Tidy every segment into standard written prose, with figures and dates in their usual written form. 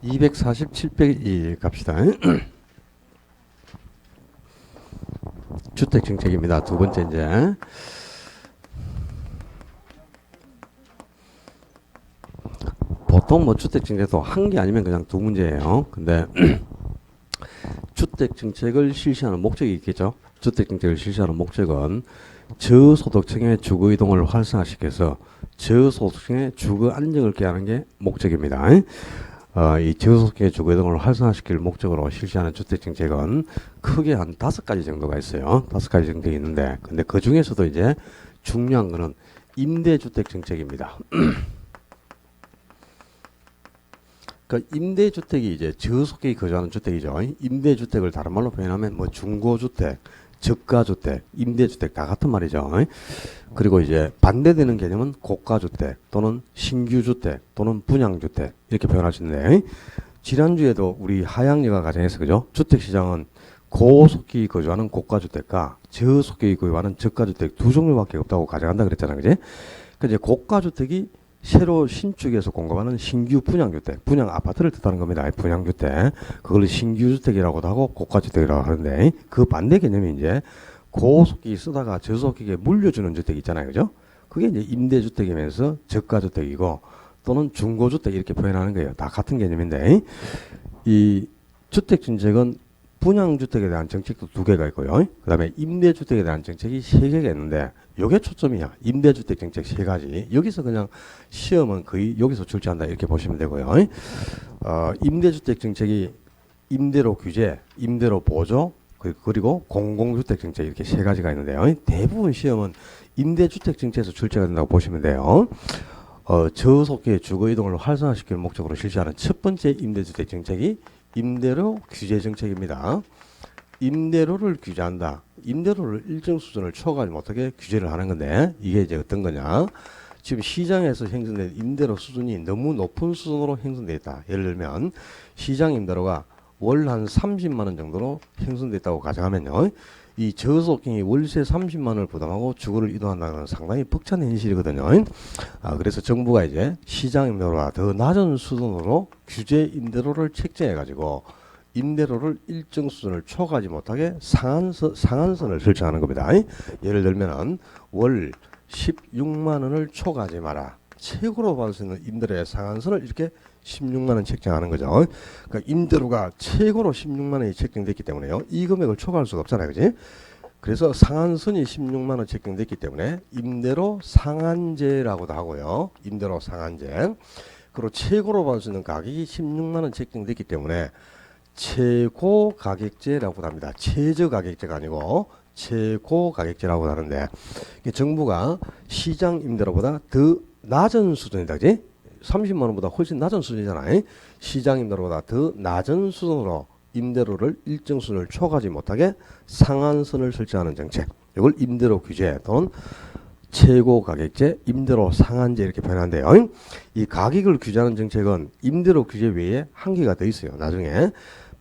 247페이지 갑시다. 주택정책입니다. 두 번째 이제 보통 뭐 주택정책도 한 개 아니면 그냥 두 문제예요. 근데 주택정책을 실시하는 목적이 있겠죠. 주택정책을 실시하는 목적은 저소득층의 주거이동을 활성화시켜서 저소득층의 주거 안정을 꾀하는 게 목적입니다. 이 저소득층의 주거이동을 활성화시킬 목적으로 실시하는 주택정책은 크게 한 5가지 정도가 있어요. 5가지 정도 있는데, 근데 그 중에서도 이제 중요한 거는 임대주택정책입니다. 그러니까 임대주택이 이제 저소득이 거주하는 주택이죠. 임대주택을 다른 말로 표현하면 뭐 중고주택, 저가주택, 임대주택 다 같은 말이죠. 그리고 이제 반대되는 개념은 고가주택 또는 신규주택 또는 분양주택 이렇게 표현할 수 있는데, 지난주에도 우리 하양여가 가정에서 그죠? 주택시장은 고속기 거주하는 고가주택과 저속기 거주하는 저가주택 두 종류밖에 없다고 가정한다 그랬잖아요. 그지? 그 이제 고가주택이 새로 신축해서 공급하는 신규 분양주택, 분양 아파트를 뜻하는 겁니다. 분양주택. 그걸 신규주택이라고도 하고 고가주택이라고 하는데, 그 반대 개념이 이제 고속기 쓰다가 저속기에 물려주는 주택 있잖아요. 그죠? 그게 이제 임대주택이면서 저가주택이고 또는 중고주택 이렇게 표현하는 거예요. 다 같은 개념인데, 이 주택정책은 분양주택에 대한 정책도 2개가 있고요. 그 다음에 임대주택에 대한 정책이 3개가 있는데, 요게 초점이야. 임대주택 정책 3가지. 여기서 그냥 시험은 거의 여기서 출제한다 이렇게 보시면 되고요. 임대주택 정책이 임대료 규제, 임대료 보조, 그리고 공공주택 정책 이렇게 3가지가 있는데요. 대부분 시험은 임대주택 정책에서 출제가 된다고 보시면 돼요. 저속기의 주거이동을 활성화시키는 목적으로 실시하는 첫 번째 임대주택 정책이 임대료 규제 정책입니다. 임대료를 규제한다. 임대료를 일정 수준을 초과하지 못하게 규제를 하는 건데, 이게 이제 어떤 거냐? 지금 시장에서 형성된 임대료 수준이 너무 높은 수준으로 형성되어 있다. 예를 들면 시장 임대료가 월 한 30만 원 정도로 형성되어 있다고 가정하면요, 이 저소득층이 월세 30만 원을 부담하고 주거를 이동한다는 건 상당히 벅찬 현실이거든요. 그래서 정부가 이제 시장 임대료가 더 낮은 수준으로 규제 임대료를 책정해 가지고 임대료를 일정 수준을 초과하지 못하게 상한선을 설정하는 겁니다. 예를 들면은 월 16만 원을 초과하지 마라. 최고로 받을 수 있는 임대료의 상한선을 이렇게 16만 원 책정하는 거죠. 그러니까 임대료가 최고로 16만 원이 책정됐기 때문에요, 이 금액을 초과할 수가 없잖아요. 그지? 그래서 상한선이 16만 원 책정됐기 때문에 임대료 상한제라고도 하고요. 임대료 상한제. 그리고 최고로 받을 수 있는 가격이 16만 원 책정됐기 때문에 최고 가격제라고 합니다. 최저 가격제가 아니고 최고 가격제라고 하는데, 정부가 시장 임대료보다 더 낮은 수준이다. 그지? 30만 원보다 훨씬 낮은 수준이잖아요. 시장 임대료보다 더 낮은 수준으로 임대료를 일정 수준을 초과하지 못하게 상한선을 설정하는 정책. 이걸 임대료 규제 또는 최고 가격제, 임대료 상한제 이렇게 표현하는데요. 이 가격을 규제하는 정책은 임대료 규제 외에 한 개가 더 있어요. 나중에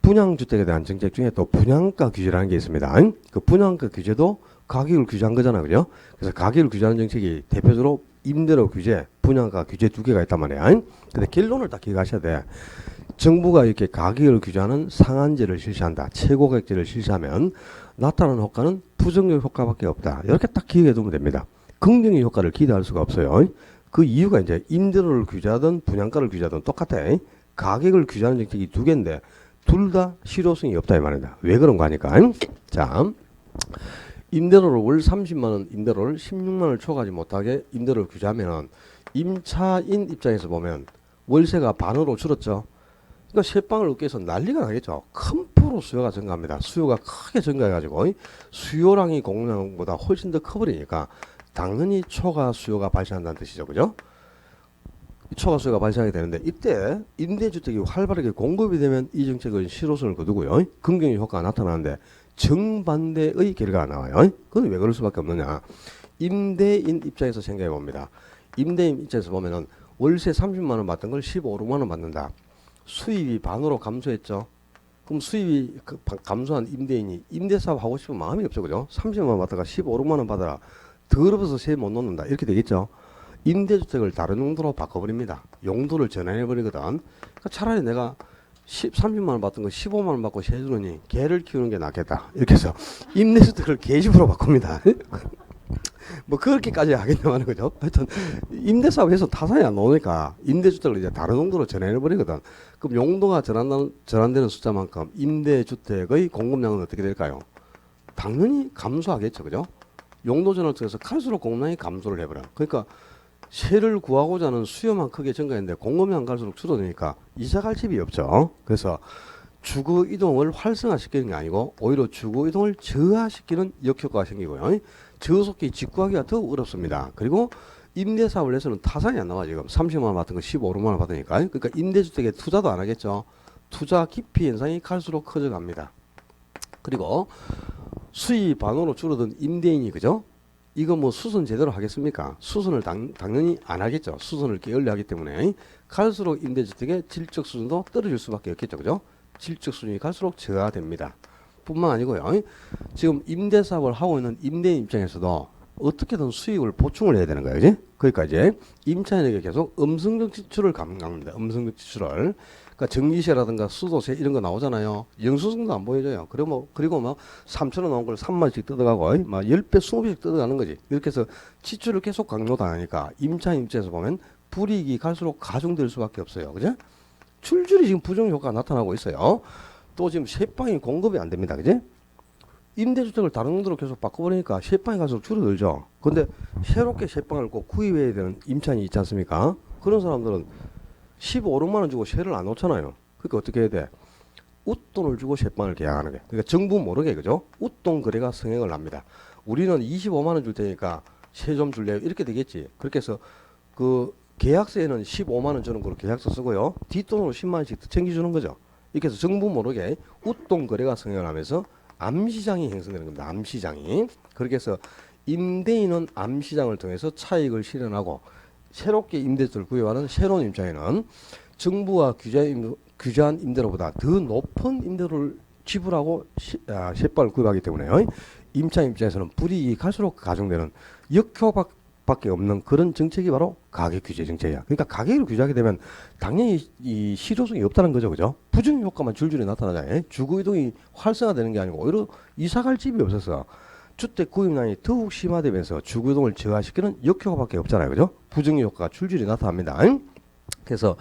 분양주택에 대한 정책 중에 또 분양가 규제라는 게 있습니다. 그 분양가 규제도 가격을 규제한 거잖아요. 그죠? 그래서 가격을 규제하는 정책이 대표적으로 임대료 규제, 분양가 규제 2개가 있단 말이에요. 근데 결론을 딱 기억하셔야 돼. 정부가 이렇게 가격을 규제하는 상한제를 실시한다. 최고 가격제를 실시하면 나타나는 효과는 부정적 효과밖에 없다. 이렇게 딱 기억해 두면 됩니다. 긍정의 효과를 기대할 수가 없어요. 그 이유가 이제 임대료를 규제하든 분양가를 규제하든 똑같아. 가격을 규제하는 정책이 2개인데 둘 다 실효성이 없다 이 말입니다. 왜 그런 거 하니까. 자, 임대료를 월 30만 원 임대료를 16만 원을 초과하지 못하게 임대료를 규제하면 임차인 입장에서 보면 월세가 반으로 줄었죠. 그러니까 새방을 얻기 위해서 난리가 나겠죠. 큰 폭으로 수요가 증가합니다. 수요가 크게 증가해가지고 수요량이 공급량보다 훨씬 더 커버리니까 당연히 초과 수요가 발생한다는 뜻이죠. 그죠? 초과 수요가 발생하게 되는데, 이때 임대주택이 활발하게 공급이 되면 이 정책은 실효성을 거두고요, 긍정의 효과가 나타나는데 정반대의 결과가 나와요. 그건 왜 그럴 수밖에 없느냐? 임대인 입장에서 생각해 봅니다. 임대인 입장에서 보면은 월세 30만 원 받던 걸 15만 원 받는다. 수입이 반으로 감소했죠. 그럼 수입이 감소한 임대인이 임대사업 하고 싶은 마음이 없죠. 그죠? 30만 원 받다가 15만 원 받아라. 더러워서 세 못 놓는다. 이렇게 되겠죠. 임대주택을 다른 용도로 바꿔버립니다. 용도를 전환해버리거든. 그러니까 차라리 내가 30만 원 받던 거 15만 원 받고 세 주느니 개를 키우는 게 낫겠다. 이렇게 해서 임대주택을 개집으로 바꿉니다. 뭐 그렇게까지 하겠냐마는 거죠. 하여튼 임대사업에서 타산이 안 나오니까 임대주택을 이제 다른 용도로 전환해버리거든. 그럼 용도가 전환되는 숫자만큼 임대주택의 공급량은 어떻게 될까요? 당연히 감소하겠죠. 그죠? 용도 전환을 통해서 갈수록 공급량이 감소를 해버려. 그러니까 세를 구하고자 하는 수요만 크게 증가했는데 공급량 갈수록 줄어드니까 이사갈 집이 없죠. 그래서 주거 이동을 활성화시키는 게 아니고 오히려 주거 이동을 저하시키는 역효과가 생기고요. 저속기 직구하기가 더 어렵습니다. 그리고 임대사업을 해서는 타산이 안 나와. 지금 30만 원 받은 거 15만 원 받으니까. 그러니까 임대주택에 투자도 안 하겠죠. 투자 기피 현상이 갈수록 커져갑니다. 그리고 수입 반으로 줄어든 임대인이 그죠? 이거 뭐 수선 제대로 하겠습니까? 수선을 당연히 안 하겠죠. 수선을 게을리하기 때문에 갈수록 임대주택의 질적 수준도 떨어질 수밖에 없겠죠. 그죠? 질적 수준이 갈수록 저하됩니다. 뿐만 아니고요. 지금 임대사업을 하고 있는 임대인 입장에서도 어떻게든 수익을 보충을 해야 되는 거예요. 그지? 그러니까 이제 임차인에게 계속 음성적 지출을 감당합니다. 음성적 지출을. 그러니까 전기세라든가 수도세 이런 거 나오잖아요. 영수증도 안 보여줘요. 그리고 뭐 3천 원 나온 걸 3만원씩 뜯어가고 막 10배, 20배씩 뜯어가는 거지. 이렇게 해서 지출을 계속 강요당하니까 임차인 입장에서 보면 불이익이 갈수록 가중될 수밖에 없어요. 그죠? 출줄이 지금 부정효과가 나타나고 있어요. 또 지금 세방이 공급이 안 됩니다. 그지? 임대주택을 다른 용도로 계속 바꿔버리니까 세방이 갈수록 줄어들죠. 근데 새롭게 세방을 꼭 구입해야 되는 임차인이 있지 않습니까? 그런 사람들은 15, 16만 원 주고 세를 안 놓잖아요. 그러니까 어떻게 해야 돼? 웃돈을 주고 세방을 계약하는 게. 그러니까 정부 모르게 그죠? 웃돈 거래가 성행을 합니다. 우리는 25만 원 줄 테니까 세 좀 줄래요? 이렇게 되겠지. 그렇게 해서 그 계약서에는 15만 원 주는 걸로 계약서 쓰고요. 뒷돈으로 10만 원씩 더 챙겨주는 거죠. 이렇게 해서 정부 모르게 웃돈 거래가 성행을 하면서 암시장이 형성되는 겁니다. 암시장이. 그렇게 해서 임대인은 암시장을 통해서 차익을 실현하고 새롭게 임대주택을 구입하는 새로운 임차인은 정부가 규제한 임대료보다 더 높은 임대료를 지불하고 세방을 구입하기 때문에 임차인 입장에서는 불이익이 갈수록 가중되는 역효과밖에 없는 그런 정책이 바로 가격 규제 정책이야. 그러니까 가격을 규제하게 되면 당연히 이 실효성이 없다는 거죠. 그죠? 부정 효과만 줄줄이 나타나잖아요. 주거 이동이 활성화되는 게 아니고 오히려 이사갈 집이 없어서 주택 구입량이 더욱 심화되면서 주거 이동을 저하시키는 역효과밖에 없잖아요. 그죠? 부정 효과가 줄줄이 나타납니다. 그래서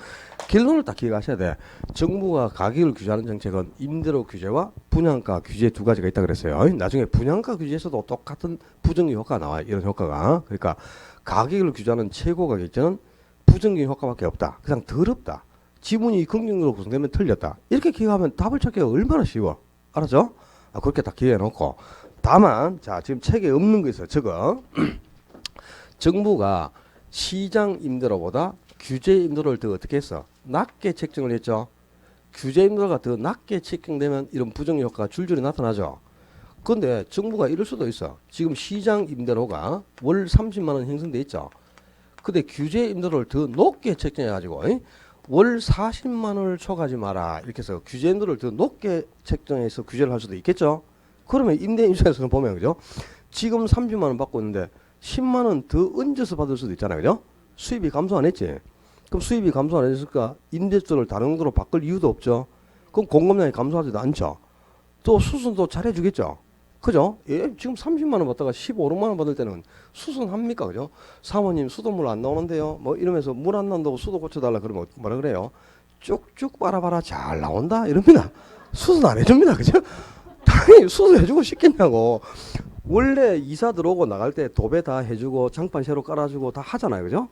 결론을 딱 기억하셔야 돼. 정부가 가격을 규제하는 정책은 임대료 규제와 분양가 규제 두 가지가 있다 그랬어요. 나중에 분양가 규제에서도 똑같은 부정적 효과가 나와요. 이런 효과가. 그러니까 가격을 규제하는 최고 가격제는 부정적 효과밖에 없다. 그냥 더럽다. 지분이 긍정적으로 구성되면 틀렸다. 이렇게 기억하면 답을 찾기가 얼마나 쉬워. 알았죠? 그렇게 딱 기억해 놓고. 다만 자 지금 책에 없는 거 있어요. 저거 정부가 시장 임대료보다 규제 임대료를 더 어떻게 했어? 낮게 책정을 했죠. 규제 임대료가 더 낮게 책정되면 이런 부정 효과가 줄줄이 나타나죠. 그런데 정부가 이럴 수도 있어. 지금 시장 임대료가 월 30만 원 형성돼 있죠. 근데 규제 임대료를 더 높게 책정해 가지고 월 40만 원을 초과하지 마라. 이렇게 해서 규제 임대료를 더 높게 책정해서 규제를 할 수도 있겠죠. 그러면 임대인 입장에서는 보면 그죠? 지금 30만 원 받고 있는데 10만 원 더 얹어서 받을 수도 있잖아요. 그죠? 수입이 감소 안 했지. 그럼 수입이 감소 안 했으니까 임대주택을 다른 용도로 바꿀 이유도 없죠. 그럼 공급량이 감소하지도 않죠. 또 수선도 잘해주겠죠. 그죠? 예, 지금 30만 원 받다가 15, 16만 원 받을 때는 수선합니까? 그죠? 사모님 수도물 안 나오는데요. 뭐 이러면서 물 안 나온다고 수도 고쳐달라 그러면 뭐라 그래요? 쭉쭉 빨아봐라 잘 나온다 이럽니다. 수선 안 해줍니다. 그죠? 당연히 수선해주고 싶겠냐고. 원래 이사 들어오고 나갈 때 도배 다 해주고 장판 새로 깔아주고 다 하잖아요. 그죠?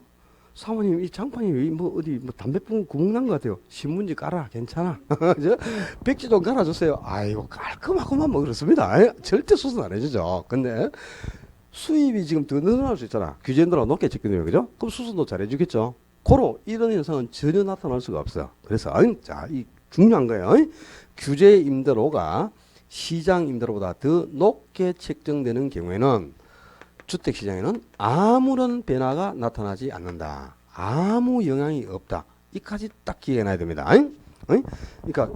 사모님 이 장판이 뭐 어디 뭐 담배풍 구멍 난 것 같아요. 신문지 깔아 괜찮아. 백지 좀 깔아주세요. 아이고 깔끔하고만 뭐 그렇습니다. 절대 수선 안 해주죠. 근데 수입이 지금 더 늘어날 수 있잖아. 규제인들하고 높게 책정되면 그죠? 그럼 수선도 잘 해주겠죠. 고로 이런 현상은 전혀 나타날 수가 없어요. 그래서 자, 이 중요한 거예요. 규제 임대료가 시장 임대료보다 더 높게 책정되는 경우에는 주택시장에는 아무런 변화가 나타나지 않는다. 아무 영향이 없다. 이까지 딱 기억해놔야 됩니다. 그러니까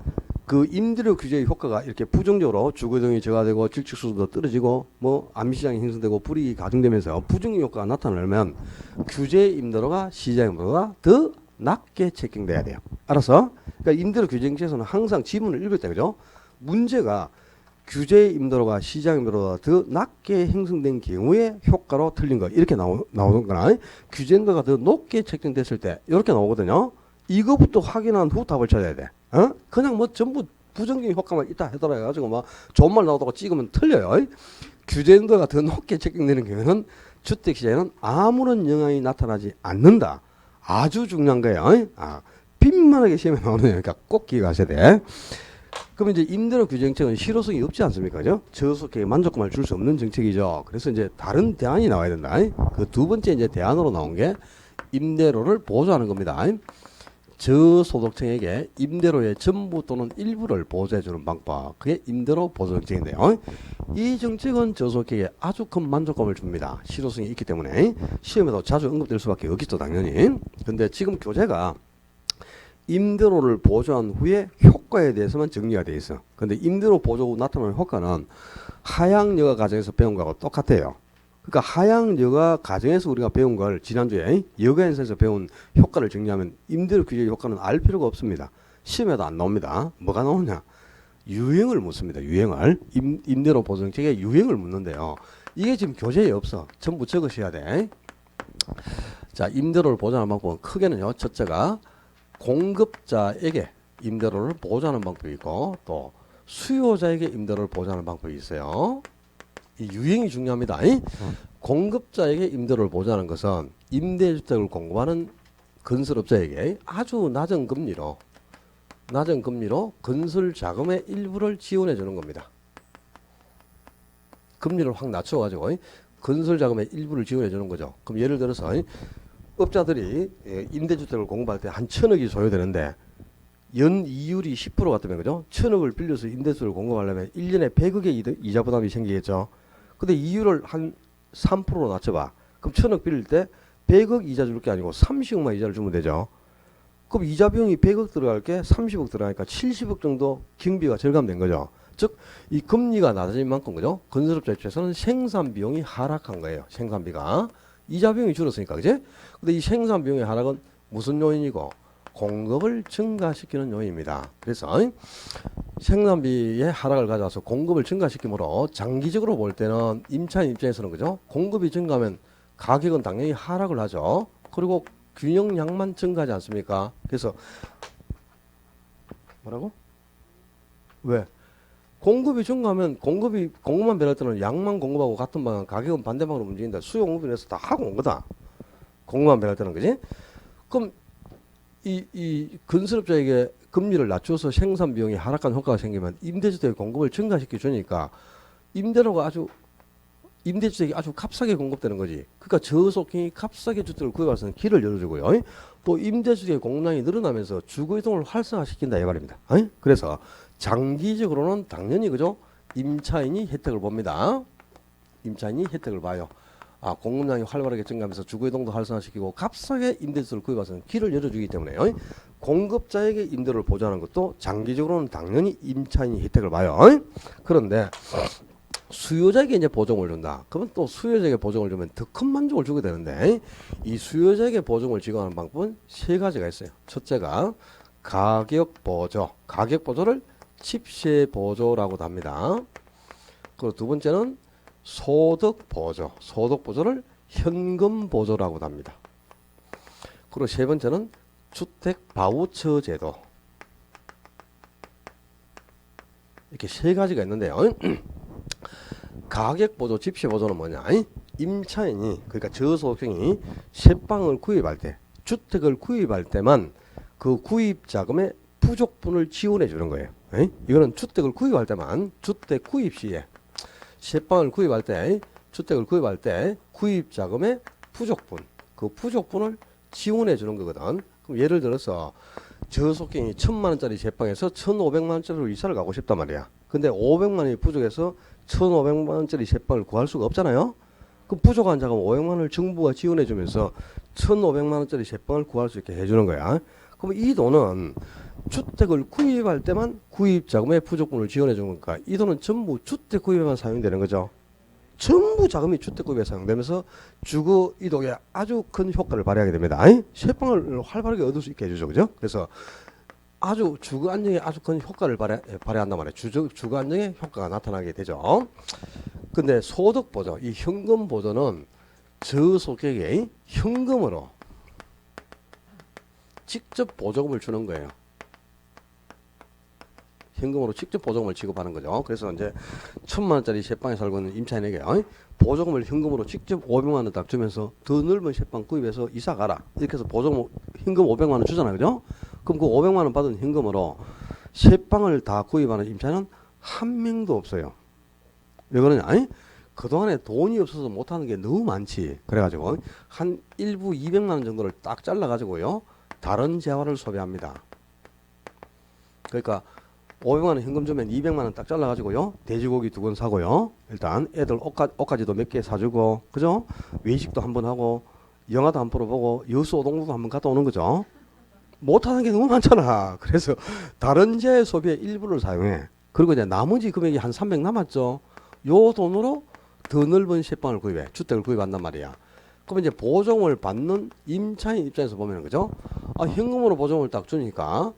그 임대료 규제의 효과가 이렇게 부정적으로 주거이동이 저하되고 질축수도 떨어지고 뭐 암시장이 형성되고 불이익이 가중되면서 부정 효과가 나타나려면 규제 임대료가 시장 임대료보다 더 낮게 책정돼야 돼요. 알았어? 그러니까 임대료 규제정책에서는 항상 지문을 읽을 때 그죠? 문제가 규제 임대료가 시장 임대료보다 더 낮게 형성된 경우에 효과로 틀린 거 이렇게 나오는 거나 규제 임대료가 더 높게 책정됐을 때 이렇게 나오거든요. 이거부터 확인한 후 답을 찾아야 돼. 그냥 뭐 전부 부정적인 효과만 있다 하더라 해가지고 막 좋은 말 나오다가 찍으면 틀려요. 규제 임대료가 더 높게 책정되는 경우에는 주택 시장에는 아무런 영향이 나타나지 않는다. 아주 중요한 거예요. 빈만하게 시험에 나오는 거니까 꼭 기억하셔야 돼. 그럼 이제 임대료 규제 정책은 실효성이 없지 않습니까? 그죠? 저소득에 만족감을 줄 수 없는 정책이죠. 그래서 이제 다른 대안이 나와야 된다. 그 두 번째 이제 대안으로 나온 게 임대료를 보조하는 겁니다. 저소득층에게 임대료의 전부 또는 일부를 보조해주는 방법. 그게 임대료 보조 정책인데요. 이 정책은 저소득에게 아주 큰 만족감을 줍니다. 실효성이 있기 때문에 시험에도 자주 언급될 수밖에 없겠죠, 당연히. 근데 지금 교재가 임대료를 보조한 후에 효과에 대해서만 정리가 되어 있어. 근데 임대료 보조 후 나타나는 효과는 하향여가 과정에서 배운 거하고 똑같아요. 그러니까 하향여가 과정에서 우리가 배운 걸 지난주에 여가연수에서 배운 효과를 정리하면 임대료 규제 효과는 알 필요가 없습니다. 시험에도 안 나옵니다. 뭐가 나오냐? 유형을 묻습니다. 유형을. 임대료 보조 정책의 유형을 묻는데요. 이게 지금 교재에 없어. 전부 적으셔야 돼. 자, 임대료를 보조하는 방법은 크게는요. 첫째가 공급자에게 임대료를 보조하는 방법이 있고 또 수요자에게 임대료를 보조하는 방법이 있어요. 이 유형이 중요합니다. 공급자에게 임대료를 보조하는 것은 임대주택을 공급하는 건설업자에게 아주 낮은 금리로 건설 자금의 일부를 지원해 주는 겁니다. 금리를 확 낮춰가지고 건설 자금의 일부를 지원해 주는 거죠. 그럼 예를 들어서 업자들이 임대주택을 공급할 때 한 1,000억이 소요되는데 연 이율이 10% 같으면 그죠? 1,000억을 빌려서 임대주택을 공급하려면 1년에 100억의 이자 부담이 생기겠죠. 근데 이율을 한 3%로 낮춰봐. 그럼 1,000억 빌릴 때 100억 이자 줄 게 아니고 30억만 이자를 주면 되죠. 그럼 이자 비용이 100억 들어갈 게 30억 들어가니까 70억 정도 경비가 절감된 거죠. 즉, 이 금리가 낮아진 만큼 그죠? 건설업자 입장에서는 생산 비용이 하락한 거예요. 생산비가. 이자 비용이 줄었으니까, 그지? 근데 이 생산 비용의 하락은 무슨 요인이고? 공급을 증가시키는 요인입니다. 그래서 생산비의 하락을 가져와서 공급을 증가시키므로 장기적으로 볼 때는 임차인 입장에서는 그죠? 공급이 증가하면 가격은 당연히 하락을 하죠. 그리고 균형량만 증가하지 않습니까? 그래서 뭐라고? 왜? 공급이 증가하면 공급만 변할 때는 양만 공급하고 같은 방향, 가격은 반대방으로 움직인다. 수요 공급이 돼서 다 하고 온 거다. 공급만 변할 때는 그지? 그럼 이 건설업자에게 금리를 낮춰서 생산 비용이 하락한 효과가 생기면 임대주택의 공급을 증가시켜 주니까 임대주택이 아주 값싸게 공급되는 거지. 그러니까 저소득층이 값싸게 주택을 구입할 수 있는 길을 열어주고요. 또 임대주택의 공량이 늘어나면서 주거이동을 활성화시킨다 이 말입니다. 그래서 장기적으로는 당연히 그죠? 임차인이 혜택을 봅니다. 임차인이 혜택을 봐요. 공급량이 활발하게 증가하면서 주거이동도 활성화시키고 값싸게 임대주택을 구입할 수 있는 길을 열어주기 때문에 공급자에게 임대료를 보조하는 것도 장기적으로는 당연히 임차인이 혜택을 봐요. 그런데 수요자에게 이제 보정을 준다. 그러면 또 수요자에게 보정을 주면 더 큰 만족을 주게 되는데 이 수요자에게 보정을 지급하는 방법은 세 가지가 있어요. 첫째가 가격 보조. 가격 보조를 집세 보조라고도 합니다. 그리고 두 번째는 소득 보조. 소득 보조를 현금 보조라고도 합니다. 그리고 세 번째는 주택 바우처 제도. 이렇게 세 가지가 있는데요. 가격 보조, 집세 보조는 뭐냐? 임차인이 그러니까 저소득층이 새 방을 구입할 때, 주택을 구입할 때만 그 구입 자금의 부족분을 지원해 주는 거예요. 이거는 주택을 구입할 때만 주택 구입 시에 새 방을 구입할 때 주택을 구입할 때 구입 자금의 부족분, 그 부족분을 지원해 주는 거거든. 그럼 예를 들어서 저소득층이 1,000만 원짜리 새 방에서 1,500만 원짜리로 이사를 가고 싶단 말이야. 근데 500만 원이 부족해서 1,500만 원짜리 새 방을 구할 수가 없잖아요. 그 부족한 자금 500만 원을 정부가 지원해 주면서 1,500만 원짜리 새 방을 구할 수 있게 해주는 거야. 그럼 이 돈은 주택을 구입할 때만 구입 자금의 부족분을 지원해 주는 거니까 이 돈은 전부 주택 구입에만 사용되는 거죠. 전부 자금이 주택구입에 사용되면서 주거 이동에 아주 큰 효과를 발휘하게 됩니다. 세방을 활발하게 얻을 수 있게 해주죠. 그죠? 그래서 아주 주거 안정에 아주 큰 효과를 발휘한단 말이에요. 주거 안정에 효과가 나타나게 되죠. 근데 소득 보조, 이 현금 보조는 저소득에게 현금으로 직접 보조금을 주는 거예요. 현금으로 직접 보조금을 지급하는 거죠. 그래서 이제 1,000만 원짜리 세방에 살고 있는 임차인에게 보조금을 현금으로 직접 500만 원 딱 주면서 더 넓은 세방 구입해서 이사 가라. 이렇게 해서 보조금 현금 500만 원 주잖아요. 그죠? 그럼 그 500만 원 받은 현금으로 세방을 다 구입하는 임차인은 한 명도 없어요. 왜 그러냐? 그동안에 돈이 없어서 못하는 게 너무 많지. 그래가지고 한 일부 200만 원 정도를 딱 잘라가지고요. 다른 재화를 소비합니다. 그러니까 500만 원 현금 주면 200만 원 딱 잘라가지고요. 돼지고기 2건 사고요. 일단 애들 옷가지도 몇 개 사주고, 그죠? 외식도 한번 하고, 영화도 한 번 보고, 여수 오동도도 한번 갔다 오는 거죠. 못하는 게 너무 많잖아. 그래서 다른 재화 소비의 일부를 사용해. 그리고 이제 나머지 금액이 한 300 남았죠. 요 돈으로 더 넓은 세방을 구입해. 주택을 구입한단 말이야. 그럼 이제 보조금을 받는 임차인 입장에서 보면, 그죠? 현금으로 보조금을 딱 주니까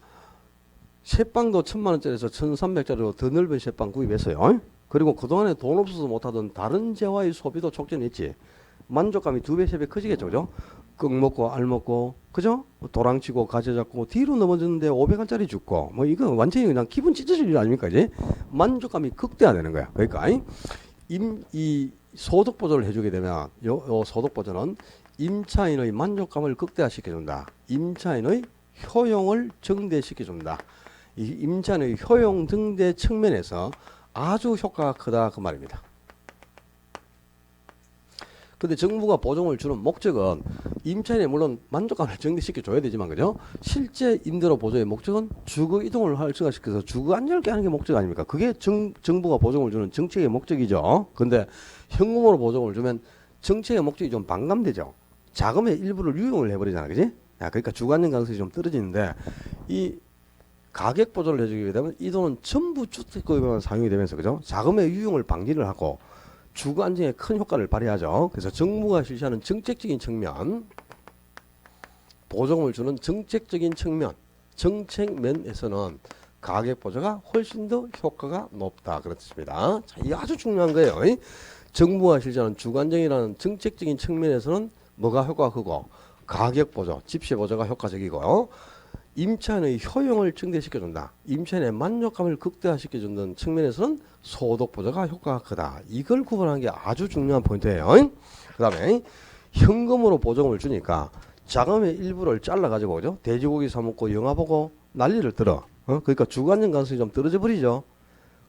세방도 1,000만 원짜리에서 1,300짜리로 더 넓은 세방 구입했어요. 그리고 그동안에 돈 없어서 못하던 다른 재화의 소비도 촉진했지. 만족감이 2배, 3배 커지겠죠. 그죠? 꺽 먹고 알 먹고, 그죠? 도랑치고 가재 잡고 뒤로 넘어졌는데 500원짜리 죽고, 뭐 이거 완전히 그냥 기분 찢어질 일 아닙니까? 이제 만족감이 극대화되는 거야. 그러니까 이 소득 보조를 해주게 되면 요 소득 보조는 임차인의 만족감을 극대화시켜준다. 임차인의 효용을 증대시켜준다. 이 임차인의 효용 증대 측면에서 아주 효과가 크다 그 말입니다. 근데 정부가 보조금을 주는 목적은 임차인의 물론 만족감을 증대시켜 줘야 되지만, 그죠? 실제 임대료 보조의 목적은 주거 이동을 활성화시켜서 주거 안정을 깨는 게 목적 아닙니까? 그게 정부가 보조금을 주는 정책의 목적이죠. 근데 현금으로 보조금을 주면 정책의 목적이 좀 반감되죠. 자금의 일부를 유용을 해버리잖아, 그지? 그러니까 주거 안정 가능성이 좀 떨어지는데, 이 가격 보조를 해주게 되면 이 돈은 전부 주택구입에만 사용이 되면서, 그죠? 자금의 유용을 방지를 하고 주거 안정에 큰 효과를 발휘하죠. 그래서 정부가 실시하는 정책적인 측면, 보조금을 주는 정책적인 측면, 정책면에서는 가격 보조가 훨씬 더 효과가 높다 그렇습니다. 자, 이게 아주 중요한 거예요. 정부가 실시하는 주거 안정이라는 정책적인 측면에서는 뭐가 효과가 크고, 가격 보조, 집세 보조가 효과적이고요. 임차인의 효용을 증대시켜준다. 임차인의 만족감을 극대화시켜주는 측면에서는 소득 보조가 효과가 크다. 이걸 구분하는 게 아주 중요한 포인트예요. 그 다음에 현금으로 보조금을 주니까 자금의 일부를 잘라가지고, 그죠? 돼지고기 사먹고 영화 보고 난리를 들어. 그러니까 주거 안정 가능성이 좀 떨어져 버리죠.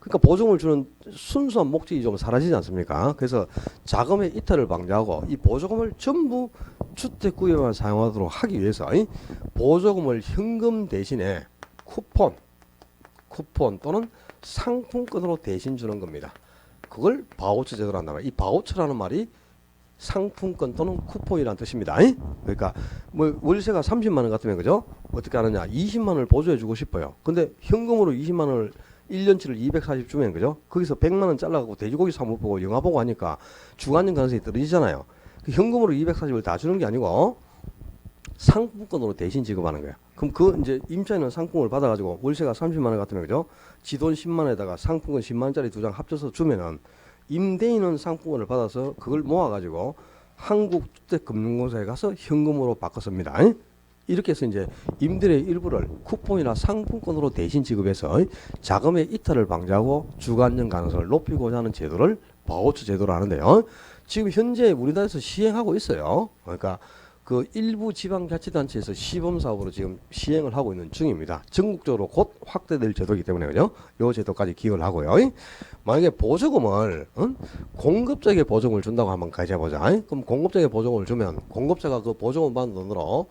그러니까 보조금을 주는 순수한 목적이 좀 사라지지 않습니까? 그래서 자금의 이탈을 방지하고 이 보조금을 전부 주택 구입에만 사용하도록 하기 위해서 보조금을 현금 대신에 쿠폰 또는 상품권으로 대신 주는 겁니다. 그걸 바우처 제도로 한다 말이에요. 이 바우처라는 말이 상품권 또는 쿠폰이라는 뜻입니다. 그러니까 뭐 월세가 30만 원 같으면, 그죠? 어떻게 하느냐? 20만 원을 보조해 주고 싶어요. 근데 현금으로 20만 원을 1년치를 240 주면, 그죠? 거기서 100만 원 잘라가고 돼지고기 사먹 보고 영화 보고 하니까 주거 안정 가능성이 떨어지잖아요. 그 현금으로 240을 다 주는 게 아니고 상품권으로 대신 지급하는 거야. 그럼 그 이제 임차인은 상품을 받아가지고 월세가 30만 원 같으면, 그죠? 지돈 10만 원에다가 상품권 10만 원짜리 2장 합쳐서 주면은 임대인은 상품권을 받아서 그걸 모아가지고 한국주택금융공사에 가서 현금으로 바꿔 씁니다. 이렇게 해서 이제 임대료의 일부를 쿠폰이나 상품권으로 대신 지급해서 자금의 이탈을 방지하고 주거 안정 가능성을 높이고자 하는 제도를 바우처 제도로 하는데요. 지금 현재 우리나라에서 시행하고 있어요. 그러니까 그 일부 지방자치단체에서 시범사업으로 지금 시행을 하고 있는 중입니다. 전국적으로 곧 확대될 제도이기 때문에, 그죠? 요 제도까지 기여를 하고요. 만약에 보조금을 공급자에게 보조금을 준다고 한번 가져보자. 그럼 공급자에게 보조금을 주면 공급자가 그 보조금 받는 돈으로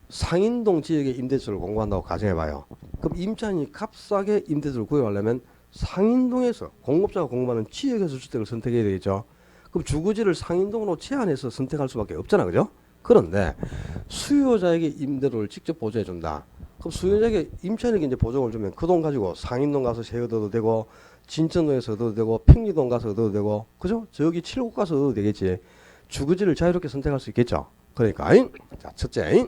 상인동 지역의 임대주를 공급한다고 가정해봐요. 그럼 임차인이 값싸게 임대주를 구입하려면 상인동에서 공급자가 공급하는 지역에서 주택을 선택해야 되겠죠. 그럼 주거지를 상인동으로 제한해서 선택할 수밖에 없잖아, 그죠? 그런데 수요자에게 임대료를 직접 보조해준다. 그럼 수요자에게 임차인에게 이제 보조금을 주면 그 돈 가지고 상인동 가서 세 얻어도 되고 진천동에서 얻어도 되고 평리동 가서 얻어도 되고 그죠? 저기 칠곡 가서 얻어도 되겠지. 주거지를 자유롭게 선택할 수 있겠죠. 그러니까 자 첫째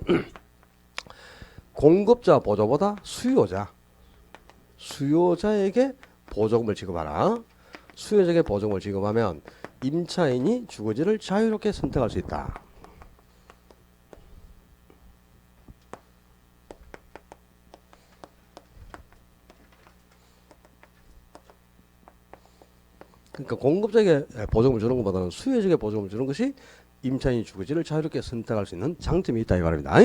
공급자 보조보다 수요자에게 보조금을 지급하라. 수요자에게 보조금을 지급하면 임차인이 주거지를 자유롭게 선택할 수 있다. 그러니까 공급자에게 보조금을 주는 것보다는 수요자에게 보조금을 주는 것이 임차인이 주거지를 자유롭게 선택할 수 있는 장점이 있다 이 말입니다.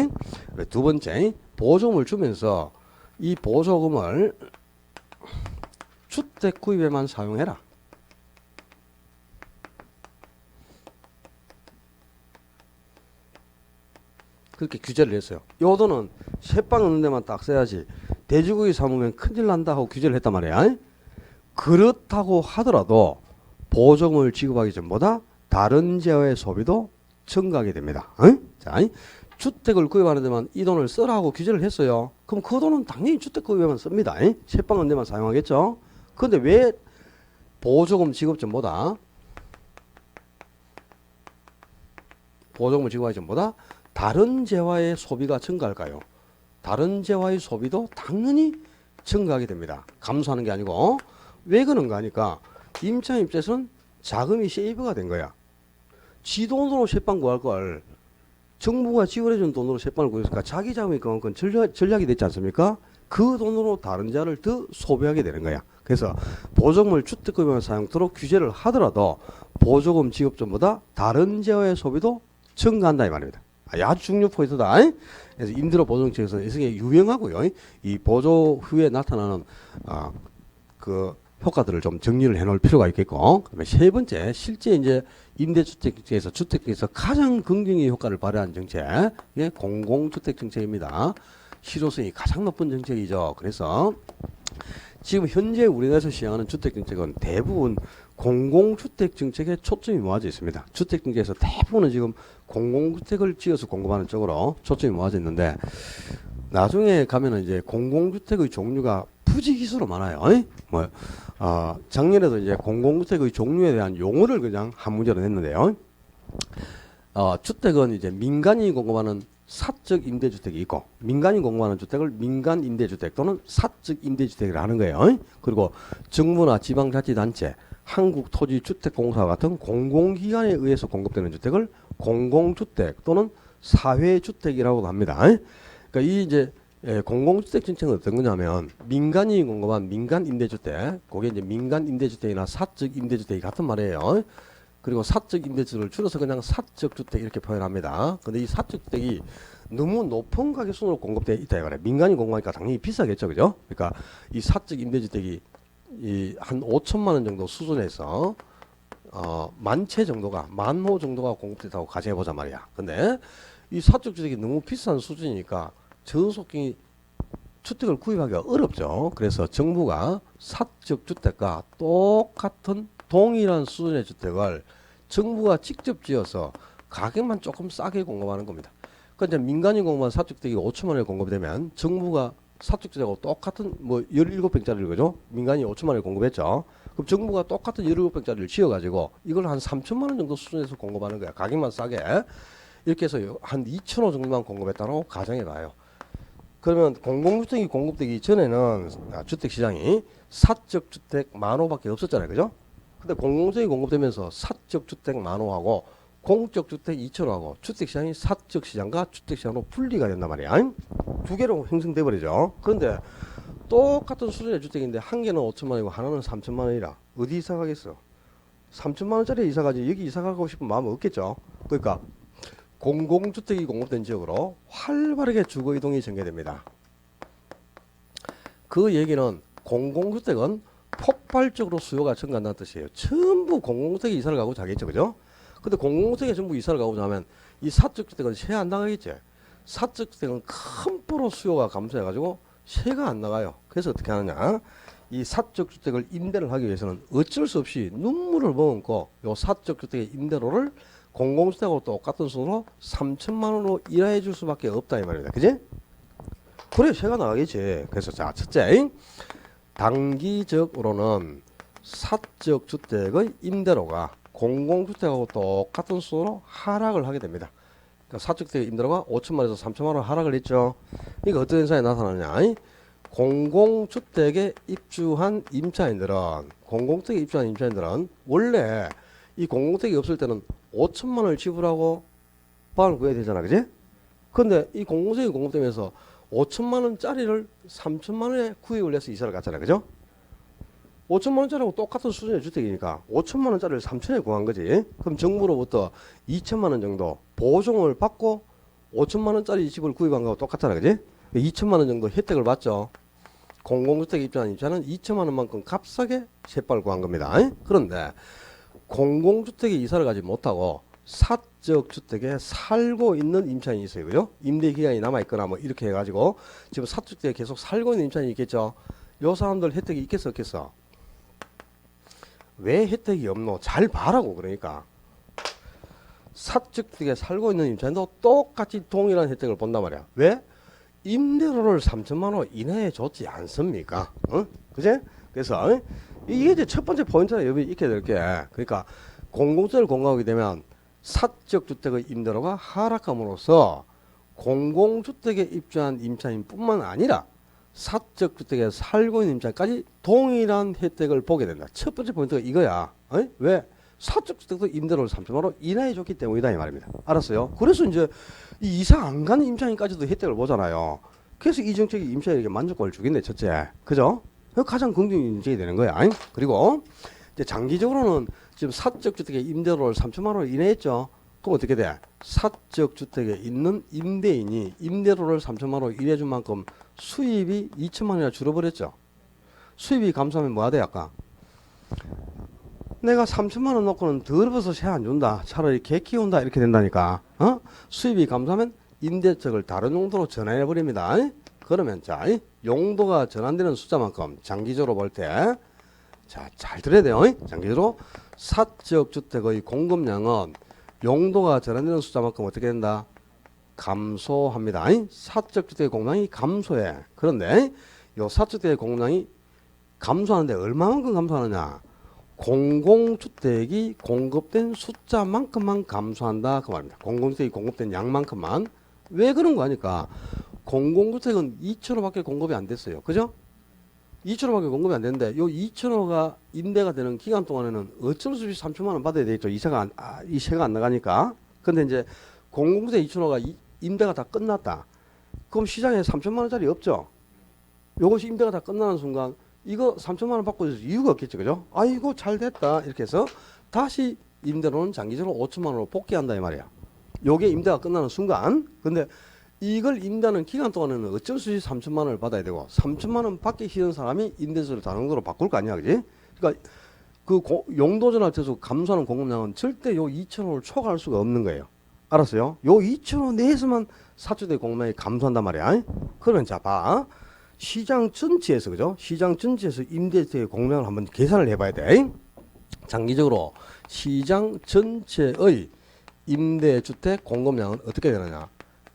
두 번째, 보조금을 주면서 이 보조금을 주택 구입에만 사용해라. 그렇게 규제를 했어요. 요 돈은 새빵 없는 데만 딱 써야지 돼지고기 사먹으면 큰일 난다 하고 규제를 했단 말이야. 그렇다고 하더라도 보조금을 지급하기 전보다 다른 재화의 소비도 증가하게 됩니다. 자, 주택을 구입하는 데만 이 돈을 쓰라고 규제를 했어요. 그럼 그 돈은 당연히 주택 구입에만 씁니다. 새빵 없는 데만 사용하겠죠. 그런데 왜 보조금 지급 전보다 보조금을 지급하기 전보다 다른 재화의 소비가 증가할까요? 다른 재화의 소비도 당연히 증가하게 됩니다. 감소하는 게 아니고. 왜 그런가 하니까 임차인 입장에서는 자금이 세이브가 된 거야. 지 돈으로 새빵 구할 걸 정부가 지원해준 돈으로 새빵을 구했으니까 자기 자금이 그만큼 전략이 됐지 않습니까? 그 돈으로 다른 자를 더 소비하게 되는 거야. 그래서 보조금을 주택구입에만 사용토록 규제를 하더라도 보조금 지급 전보다 다른 재화의 소비도 증가한다 이 말입니다. 아주 중요 포인트다. 그래서 임대료 보조금 정책에서 이게 유명하고요. 이 보조 후에 나타나는 그 효과들을 좀 정리를 해놓을 필요가 있겠고, 그다음에 세 번째, 실제 이제 임대주택 정책에서 주택에서 가장 긍정의 효과를 발휘한 정책, 예, 공공주택 정책입니다. 실효성이 가장 높은 정책이죠. 그래서 지금 현재 우리나라에서 시행하는 주택 정책은 대부분 공공주택 정책에 초점이 모아져 있습니다. 주택 정책에서 대부분은 지금 공공주택을 지어서 공급하는 쪽으로 초점이 모아져 있는데, 나중에 가면은 이제 공공주택의 종류가 부지기수로 많아요. 작년에도 이제 공공주택의 종류에 대한 용어를 그냥 한 문제로 냈는데요. 주택은 이제 민간이 공급하는 사적 임대주택이 있고, 민간이 공급하는 주택을 민간 임대주택 또는 사적 임대주택이라 하는 거예요. 그리고 정부나 지방자치단체, 한국토지주택공사 같은 공공기관에 의해서 공급되는 주택을 공공주택 또는 사회주택이라고도 합니다. 그러니까 이 이제 공공주택 정책은 어떤 거냐면 민간이 공급한 민간 임대주택, 그게 이제 민간 임대주택이나 사적 임대주택이 같은 말이에요. 그리고 사적 임대주택을 줄여서 그냥 사적 주택 이렇게 표현합니다. 근데 이 사적 주택이 너무 높은 가격 순으로 공급되어 있다 이거래. 민간이 공급하니까 당연히 비싸겠죠, 그죠? 그러니까 이 사적 임대주택이 이 한 5천만 원 정도 수준에서 만 채 정도가, 만 호 정도가 공급됐다고 가정해 보자 말이야. 근데 이 사적 주택이 너무 비싼 수준이니까 저소득층이 주택을 구입하기가 어렵죠. 그래서 정부가 사적 주택과 똑같은 동일한 수준의 주택을 정부가 직접 지어서 가격만 조금 싸게 공급하는 겁니다. 그러니까 이제 민간이 공급한 사적주택이 5천만 원에 공급되면 정부가 사적주택하고 똑같은 뭐 17평짜리를 그죠? 민간이 5천만 원에 공급했죠. 그럼 정부가 똑같은 17평짜리를 지어가지고 이걸 한 3천만 원 정도 수준에서 공급하는 거야. 가격만 싸게. 이렇게 해서 한 2천호 정도만 공급했다고 가정해 봐요. 그러면 공공주택이 공급되기 전에는 주택시장이 사적주택 만호밖에 없었잖아요. 그죠? 근데 공공주택이 공급되면서 사적주택 만호하고 공적주택 2천호하고 주택시장이 사적시장과 주택시장으로 분리가 된단 말이야. 두 개로 형성돼 버리죠. 그런데 똑같은 수준의 주택인데 한 개는 5천만 원이고 하나는 3천만 원이라 어디 이사 가겠어? 3천만 원짜리 이사 가지 여기 이사 가고 싶은 마음은 없겠죠. 그러니까 공공주택이 공급된 지역으로 활발하게 주거이동이 전개됩니다. 그 얘기는 공공주택은 폭발적으로 수요가 증가한다는 뜻이에요. 전부 공공주택에 이사를 가고자 하겠죠. 그죠? 근데 공공주택에 전부 이사를 가고자 하면 이 사적주택은 세 안 나가겠지. 사적주택은 큰 포로 수요가 감소해가지고 세가 안 나가요. 그래서 어떻게 하느냐. 이 사적주택을 임대를 하기 위해서는 어쩔 수 없이 눈물을 머금고 요 사적주택의 임대료를 공공주택하고 똑같은 수준으로 3천만 원으로 일하해 줄 수밖에 없다 이 말입니다. 그지? 그래 세가 나가겠지. 그래서 자 첫째 단기적으로는 사적 주택의 임대료가 공공주택하고 똑같은 수준으로 하락을 하게 됩니다. 그러니까 사적 주택의 임대료가 5천만 원에서 3천만 원 하락을 했죠. 이거 어떤 현상이 나타나냐? 공공주택에 입주한 임차인들은 원래 이 공공주택이 없을 때는 5천만 원을 지불하고 방을 구해야 되잖아, 그지? 근데 이 공공주택이 공급되면서 5천만 원짜리를 3천만 원에 구입을 해서 이사를 갔잖아, 그죠? 5천만 원짜리하고 똑같은 수준의 주택이니까 5천만 원짜리를 3천에 구한 거지. 그럼 정부로부터 2천만 원 정도 보증을 받고 5천만 원짜리 집을 구입한 거하고 똑같잖아, 그지? 2천만 원 정도 혜택을 받죠. 공공주택에 입주한 입자는 2천만 원만큼 값싸게 세방을 구한 겁니다. 그런데 공공주택에 이사를 가지 못하고 사적 주택에 살고 있는 임차인이 있어요, 그죠? 임대 기간이 남아 있거나 뭐 이렇게 해가지고 지금 사적 주택에 계속 살고 있는 임차인이 있겠죠. 요 사람들 혜택이 있겠어, 없겠어? 왜 혜택이 없노? 잘 봐라고. 그러니까 사적 주택에 살고 있는 임차인도 똑같이 동일한 혜택을 본단 말이야. 왜? 임대료를 3천만 원 이내에 줬지 않습니까? 그제? 그래서 이게 이제 첫 번째 포인트가 여기 있게 될 게, 그러니까 공공주택을 공급하게 되면 사적 주택의 임대료가 하락함으로써 공공주택에 입주한 임차인뿐만 아니라 사적 주택에 살고 있는 임차인까지 동일한 혜택을 보게 된다. 첫 번째 포인트가 이거야. 왜? 사적 주택도 임대료를 3천만 원 이내에 줬기 때문이다 이 말입니다. 알았어요? 그래서 이제 이 이사 안 가는 임차인까지도 혜택을 보잖아요. 그래서 이 정책이 임차인에게 만족감을 주겠네, 첫째. 그죠? 가장 긍정적인 정책이 되는 거야. 그리고 이제 장기적으로는 지금 사적 주택의 임대료를 3천만 원 이내에 했죠. 그럼 어떻게 돼? 사적 주택에 있는 임대인이 임대료를 3천만 원 이내해 준 만큼 수입이 2천만 원이나 줄어버렸죠. 수입이 감소하면 뭐가 돼, 아까? 내가 3천만 원 놓고는 더러워서 세 안 준다. 차라리 개 키운다. 이렇게 된다니까. 수입이 감소하면 임대적을 다른 용도로 전환해 버립니다. 그러면 자, 용도가 전환되는 숫자만큼 장기적으로 볼 때, 자, 잘 들어야 돼요. 장기적으로 사적 주택의 공급량은 용도가 전환되는 숫자만큼 어떻게 된다? 감소합니다. 사적 주택의 공급량이 감소해. 그런데 요 사적 주택의 공급량이 감소하는데 얼마만큼 감소하느냐? 공공주택이 공급된 숫자만큼만 감소한다 그 말입니다. 공공주택이 공급된 양만큼만. 왜 그런 거 하니까 공공주택은 2천호밖에 공급이 안 됐어요. 그죠? 2천호밖에 공급이 안 됐는데 요 2천호가 임대가 되는 기간 동안에는 어쩔 수 없이 3천만 원 받아야 되겠죠. 이 세가 안 나가니까. 근데 이제 공공주택 2천호가 임대가 다 끝났다. 그럼 시장에 3천만 원짜리 없죠. 요것이 임대가 다 끝나는 순간 이거 3천만 원 받고 있을 이유가 없겠죠. 그죠? 아이고 잘 됐다. 이렇게 해서 다시 임대료는 장기적으로 5천만 원으로 복귀한다 이 말이야. 요게 임대가 끝나는 순간. 근데 이걸 임대하는 기간 동안에는 어쩔 수 없이 3천만 원을 받아야 되고 3천만 원 받기 싫은 사람이 임대료를 다른 용도로 바꿀 거 아니야. 그지? 그러니까 그 용도 전환 계속 감소하는 공급량은 절대 요 2천호를 초과할 수가 없는 거예요. 알았어요? 요 2천호 내에서만 사주택 공급량이 감소한단 말이야. 그러면 자 봐. 시장 전체에서, 그죠? 시장 전체에서 임대주택의 공급량을 한번 계산을 해봐야 돼. 장기적으로 시장 전체의 임대주택 공급량은 어떻게 되느냐?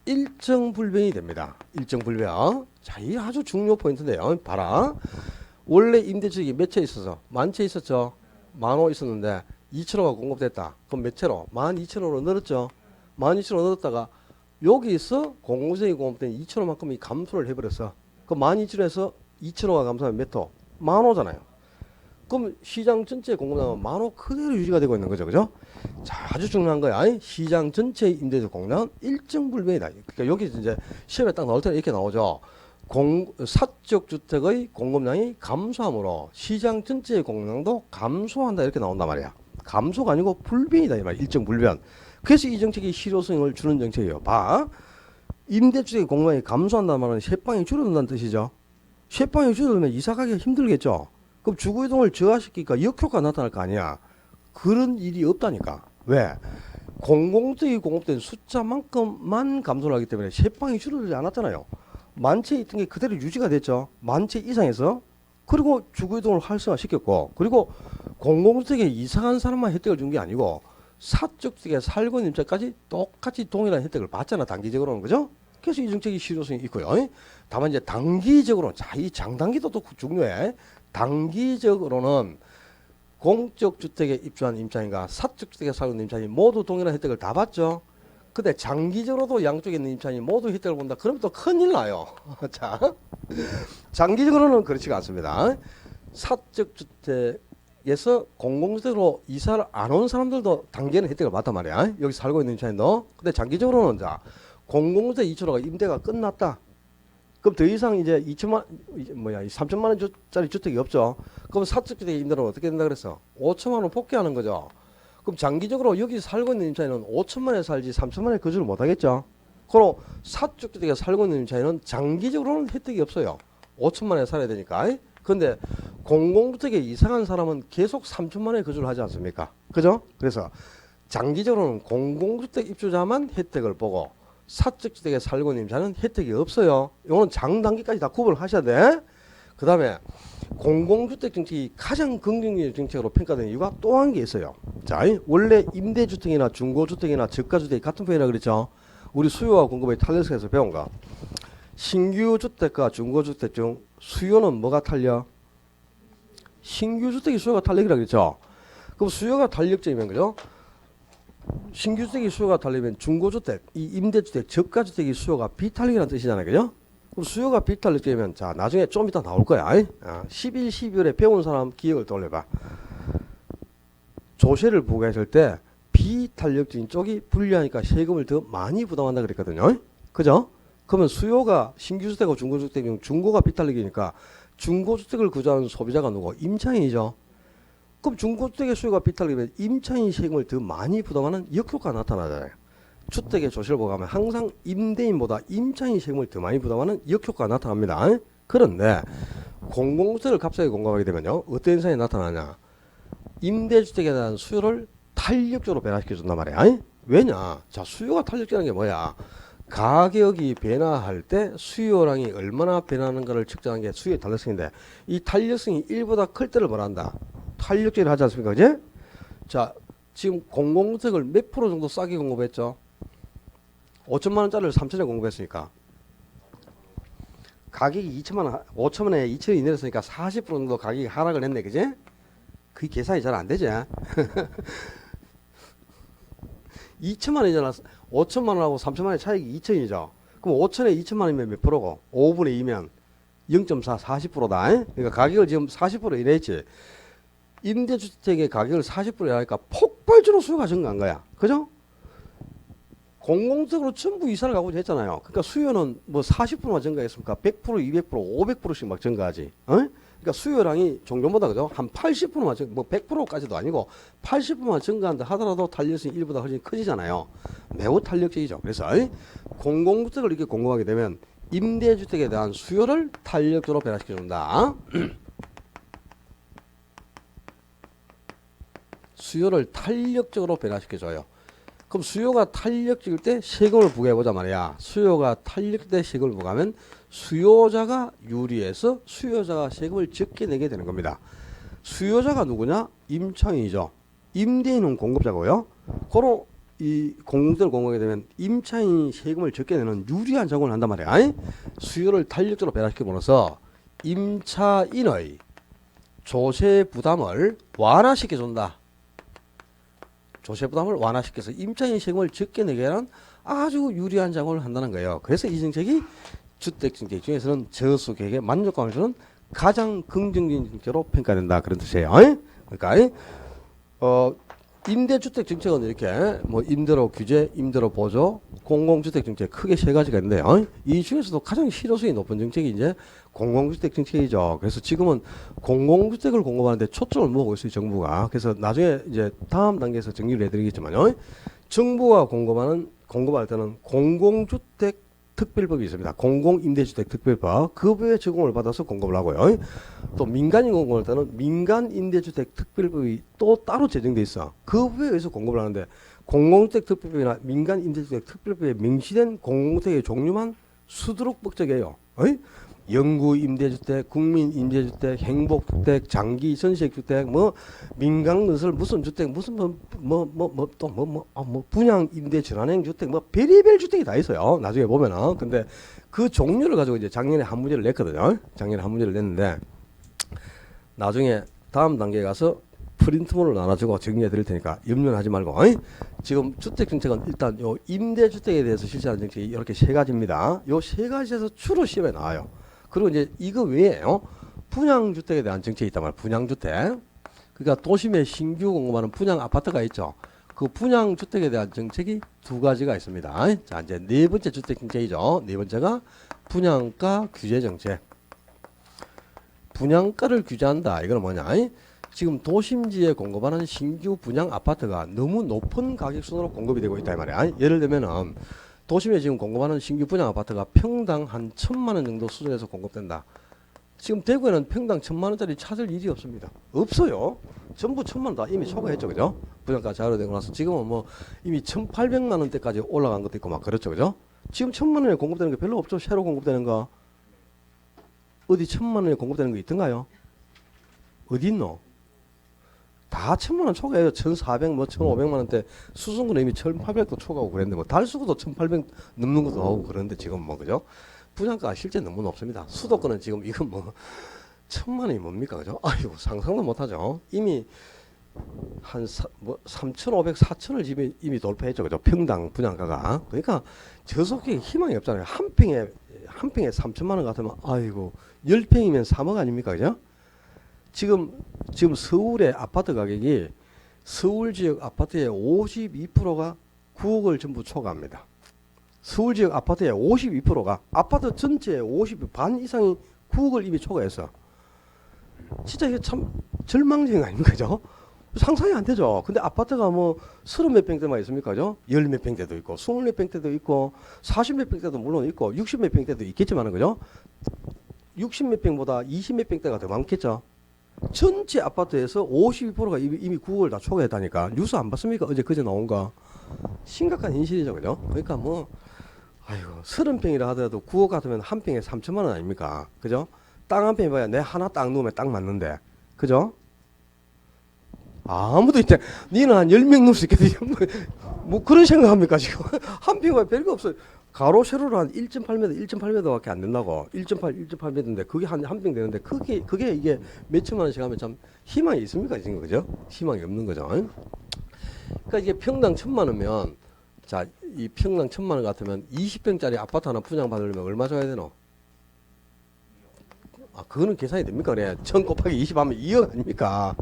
일정불변이 됩니다. 일정불변. 자, 이게 아주 중요 포인트인데요. 봐라. 원래 임대주택이 몇 채 있어서? 만 채 있었죠? 10,000호 있었는데 2,000호가 공급됐다. 그럼 몇 채로? 12,000호로 늘었죠? 12,000호 늘었다가 여기서 공공주택이 공급된 2,000호만큼이 감소를 해버렸어. 그 12,000호에서 2,000호가 감소하면 몇 호? 10,000호잖아요. 그럼 시장 전체 공급량은 10,000호 그대로 유지가 되고 있는 거죠. 그죠? 자, 아주 중요한 거야. 시장 전체의 임대주 공급량은 일정불변이다. 그러니까 여기 이제 시험에 딱 나올 때는 이렇게 나오죠. 사적 주택의 공급량이 감소함으로 시장 전체의 공급량도 감소한다. 이렇게 나온단 말이야. 감소가 아니고 불변이다. 이 말이야. 일정불변. 그래서 이 정책이 실효성을 주는 정책이에요. 봐. 임대주택의 공급량이 감소한다는 말은 세방이 줄어든다는 뜻이죠. 세방이 줄어들면 이사가기가 힘들겠죠. 그럼 주거이동을 저하시키니까 역효과가 나타날 거 아니야. 그런 일이 없다니까. 왜? 공공주택이 공급된 숫자만큼만 감소를 하기 때문에 세방이 줄어들지 않았잖아요. 만채 있던 게 그대로 유지가 됐죠. 만채 이상에서. 그리고 주거이동을 활성화시켰고, 그리고 공공주택에 이사간 사람만 혜택을 준 게 아니고 사적 주택에 살고 있는 입장까지 똑같이 동일한 혜택을 받잖아. 단기적으로는. 그죠? 그래서 이 정책이 실효성이 있고요. 다만 이제 단기적으로 자, 이 장단기도 또 중요해. 단기적으로는 공적 주택에 입주한 임차인과 사적 주택에 살고 있는 임차인이 모두 동일한 혜택을 다 받죠. 근데 장기적으로도 양쪽에 있는 임차인이 모두 혜택을 본다. 그러면 또 큰일 나요. 자, 장기적으로는 그렇지가 않습니다. 사적 주택에서 공공주택으로 이사를 안 온 사람들도 단기에는 혜택을 받단 말이야. 여기 살고 있는 임차인도. 근데 장기적으로는 자, 공공주택 2초로가 임대가 끝났다. 그럼 더 이상 이제 3천만 원짜리 주택이 없죠. 그럼 사적 주택 임대료는 어떻게 된다 그랬어? 5천만 원 복귀하는 거죠. 그럼 장기적으로 여기 살고 있는 임차인은 5천만 원에 살지 3천만 원에 거주를 못 하겠죠. 그럼 사적 주택에 살고 있는 임차인은 장기적으로는 혜택이 없어요. 5천만 원에 살아야 되니까. 근데 공공주택에 이상한 사람은 계속 3천만 원에 거주를 하지 않습니까? 그죠? 그래서 장기적으로는 공공주택 입주자만 혜택을 보고 사적 주택에 살고 있는 임차는 혜택이 없어요. 이거는 장단기까지 다 구분을 하셔야 돼. 그 다음에 공공주택 정책이 가장 긍정적인 정책으로 평가되는 이유가 또 한 게 있어요. 자, 원래 임대주택이나 중고주택이나 저가주택이 같은 편이라 그랬죠. 우리 수요와 공급의 탄력성에서 배운 거. 신규 주택과 중고주택 중 수요는 뭐가 탄력? 신규 주택이 수요가 탄력이라 그랬죠. 그럼 수요가 탄력적이면 그죠? 신규 주택이 수요가 달리면 중고주택, 이 임대주택, 저가주택이 수요가 비탄력이라는 뜻이잖아요. 그죠? 그럼 수요가 비탄력적이면 자, 나중에 좀 이따 나올 거야. 11, 12월에 배운 사람 기억을 떠올려봐. 조세를 부과했을 때 비탄력적인 쪽이 불리하니까 세금을 더 많이 부담한다 그랬거든요. 그죠? 그러면 수요가 신규주택하고 중고주택 중 중고가 비탄력이니까 중고주택을 구조하는 소비자가 누구? 임차인이죠. 그럼 중고주택의 수요가 비탄력이면 임차인 세금을 더 많이 부담하는 역효과가 나타나잖아요. 주택의 조세를 보가면 항상 임대인보다 임차인 세금을 더 많이 부담하는 역효과가 나타납니다. 그런데 공공주택을 값싸게 공급하게 되면요. 어떤 현상이 나타나냐. 임대주택에 대한 수요를 탄력적으로 변화시켜 준단 말이야. 왜냐. 자, 수요가 탄력적인 게 뭐야. 가격이 변화할 때 수요량이 얼마나 변하는가를 측정하는 게 수요의 탄력성인데 이 탄력성이 1보다 클 때를 뭐란다. 탄력적으로 하지 않습니까? 그지? 자, 지금 공공주택을 몇 프로 정도 싸게 공급했죠? 5천만 원짜리를 3천에 공급했으니까 가격이 2천만 원, 5천만 원에 2천이 내렸으니까 40% 정도 가격이 하락을 했네. 그지? 그게 계산이 잘 안 되지? 2천만 원이잖아. 5천만 원하고 3천만 원의 차익이 2천이죠. 그럼 5천에 2천만 원이면 몇 프로고? 5분의 2면 0.4, 40%다. 그러니까 가격을 지금 40% 이랬지. 임대주택의 가격을 40% 하니까 폭발적으로 수요가 증가한 거야. 그죠? 공공적으로 전부 이사를 가고 했잖아요. 그러니까 수요는 뭐 40%만 증가했습니까? 100%, 200%, 500%씩 막 증가하지. 그러니까 수요량이 종전보다 그죠? 한 80%만 뭐 100%까지도 아니고 80%만 증가한다 하더라도 탄력성이 1보다 훨씬 커지잖아요. 매우 탄력적이죠. 그래서 공공주택을 이렇게 공급하게 되면 임대주택에 대한 수요를 탄력적으로 변화시켜 준다. 수요를 탄력적으로 변화시켜줘요. 그럼 수요가 탄력적일 때 세금을 부과해보자 말이야. 수요가 탄력될 때 세금을 부과하면 수요자가 유리해서 수요자가 세금을 적게 내게 되는 겁니다. 수요자가 누구냐? 임차인이죠. 임대인은 공급자고요. 그로 이 공공주택을 공급하게 되면 임차인이 세금을 적게 내는 유리한 작용을 한단 말이야. 수요를 탄력적으로 변화시켜보면서 임차인의 조세 부담을 완화시켜준다. 조세 부담을 완화시켜서 임차인 세금을 적게 내게 하는 아주 유리한 작용을 한다는 거예요. 그래서 이 정책이 주택정책 중에서는 저소득에 만족감을 주는 가장 긍정적인 정책으로 평가된다. 그런 뜻이에요. 그러니까 임대주택 정책은 이렇게 뭐 임대료 규제, 임대료 보조, 공공주택 정책 크게 세 가지가 있는데요. 이 중에서도 가장 실효성이 높은 정책이 이제 공공주택 정책이죠. 그래서 지금은 공공주택을 공급하는데 초점을 모으고 있어요, 정부가. 그래서 나중에 이제 다음 단계에서 정리를 해드리겠지만요. 정부가 공급할 때는 공공주택 특별법이 있습니다. 공공임대주택 특별법. 그 법에 적용을 받아서 공급을 하고요. 또 민간이 공급할 때는 민간임대주택 특별법이 또 따로 제정돼 있어. 그 법에 의해서 공급을 하는데 공공주택 특별법이나 민간임대주택 특별법에 명시된 공공주택의 종류만 수두룩 법적이에요. 영구 임대주택, 국민 임대주택, 행복주택, 장기 전세주택, 뭐 민간건설 무슨 주택, 무슨 분양 임대 전환형 주택, 뭐 별의별 주택이 다 있어요. 나중에 보면은. 근데 그 종류를 가지고 이제 작년에 한 문제를 냈거든요. 작년에 한 문제를 냈는데 나중에 다음 단계에 가서 프린트물을 나눠주고 정리해 드릴 테니까 염려는 하지 말고. 지금 주택 정책은 일단 요 임대주택에 대해서 실시하는 정책이 이렇게 세 가지입니다. 요 세 가지에서 주로 시험에 나와요. 그리고 이제 이거 외에요. 분양주택에 대한 정책이 있단 말이에요. 분양주택. 그러니까 도심에 신규 공급하는 분양 아파트가 있죠. 그 분양주택에 대한 정책이 두 가지가 있습니다. 자, 이제 네 번째 주택 정책이죠. 네 번째가 분양가 규제 정책. 분양가를 규제한다. 이거는 뭐냐? 지금 도심지에 공급하는 신규 분양 아파트가 너무 높은 가격순으로 공급이 되고 있다 이 말이야. 예를 들면은 도심에 지금 공급하는 신규 분양 아파트가 평당 한 1,000만 원 정도 수준에서 공급된다. 지금 대구에는 평당 1,000만 원짜리 찾을 일이 없습니다. 없어요. 전부 1,000만 원 다 이미 초과했죠, 그죠? 분양가 자료되고 나서 지금은 뭐 이미 1,800만 원대까지 올라간 것도 있고 막 그렇죠, 그죠? 지금 1,000만 원에 공급되는 게 별로 없죠. 새로 공급되는 거 어디 1,000만 원에 공급되는 거 있던가요? 어디 있노? 다 1,000만 원 초과해요. 1,400, 뭐 1,500만 원대 수승구는 이미 1,800도 초과하고 그랬는데 뭐 달수구도 1,800 넘는 것도 나오고 그런데 지금 뭐 그죠? 분양가가 실제 너무 높습니다. 수도권은 지금 이건 뭐 1,000만 원이 뭡니까 그죠? 아이고 상상도 못하죠. 이미 한 3,500, 4,000을 이미 돌파했죠 그죠? 평당 분양가가. 그러니까 저속에 희망이 없잖아요. 한 평에 3,000만 원 같으면 아이고 10평이면 3억 아닙니까 그죠? 지금 서울의 아파트 가격이 서울 지역 아파트의 52%가 9억을 전부 초과합니다. 서울 지역 아파트의 52%가 아파트 전체의 반 이상이 9억을 이미 초과했어. 진짜 이게 참 절망적인 거 아닙니까, 그죠? 상상이 안 되죠. 근데 아파트가 뭐 30몇 평대만 있습니까, 그죠? 10몇 평대도 있고, 20몇 평대도 있고, 40몇 평대도 물론 있고, 60몇 평대도 있겠지만, 그죠? 60몇 평보다 20몇 평대가 더 많겠죠. 전체 아파트에서 52%가 이미 9억을 다 초과했다니까. 뉴스 안 봤습니까? 그제 나온 거. 심각한 현실이죠, 그죠? 그러니까 뭐, 아이고, 30평이라 하더라도 9억 같으면 한 평에 3,000만 원 아닙니까? 그죠? 땅 한 평이 봐야 내 하나 땅 놓으면 딱 맞는데. 그죠? 아무도 이제, 니는 한 10명 넣을 수 있겠지. 뭐 그런 생각합니까, 지금? 한 평에 별거 없어요. 가로 세로로 한 1.8m 밖에 안 된다고. 1.8m인데 그게 한 평 되는데 그게 이게 몇천만 원씩 하면 참 희망이 있습니까, 지금 그죠? 희망이 없는 거죠. 그러니까 이게 평당 1,000만 원면 자, 이 평당 1,000만 원 같으면 20평짜리 아파트 하나 분양 받으려면 얼마 줘야 되노? 아, 그거는 계산이 됩니까? 그래. 1,000 곱하기 20 하면 2억 아닙니까?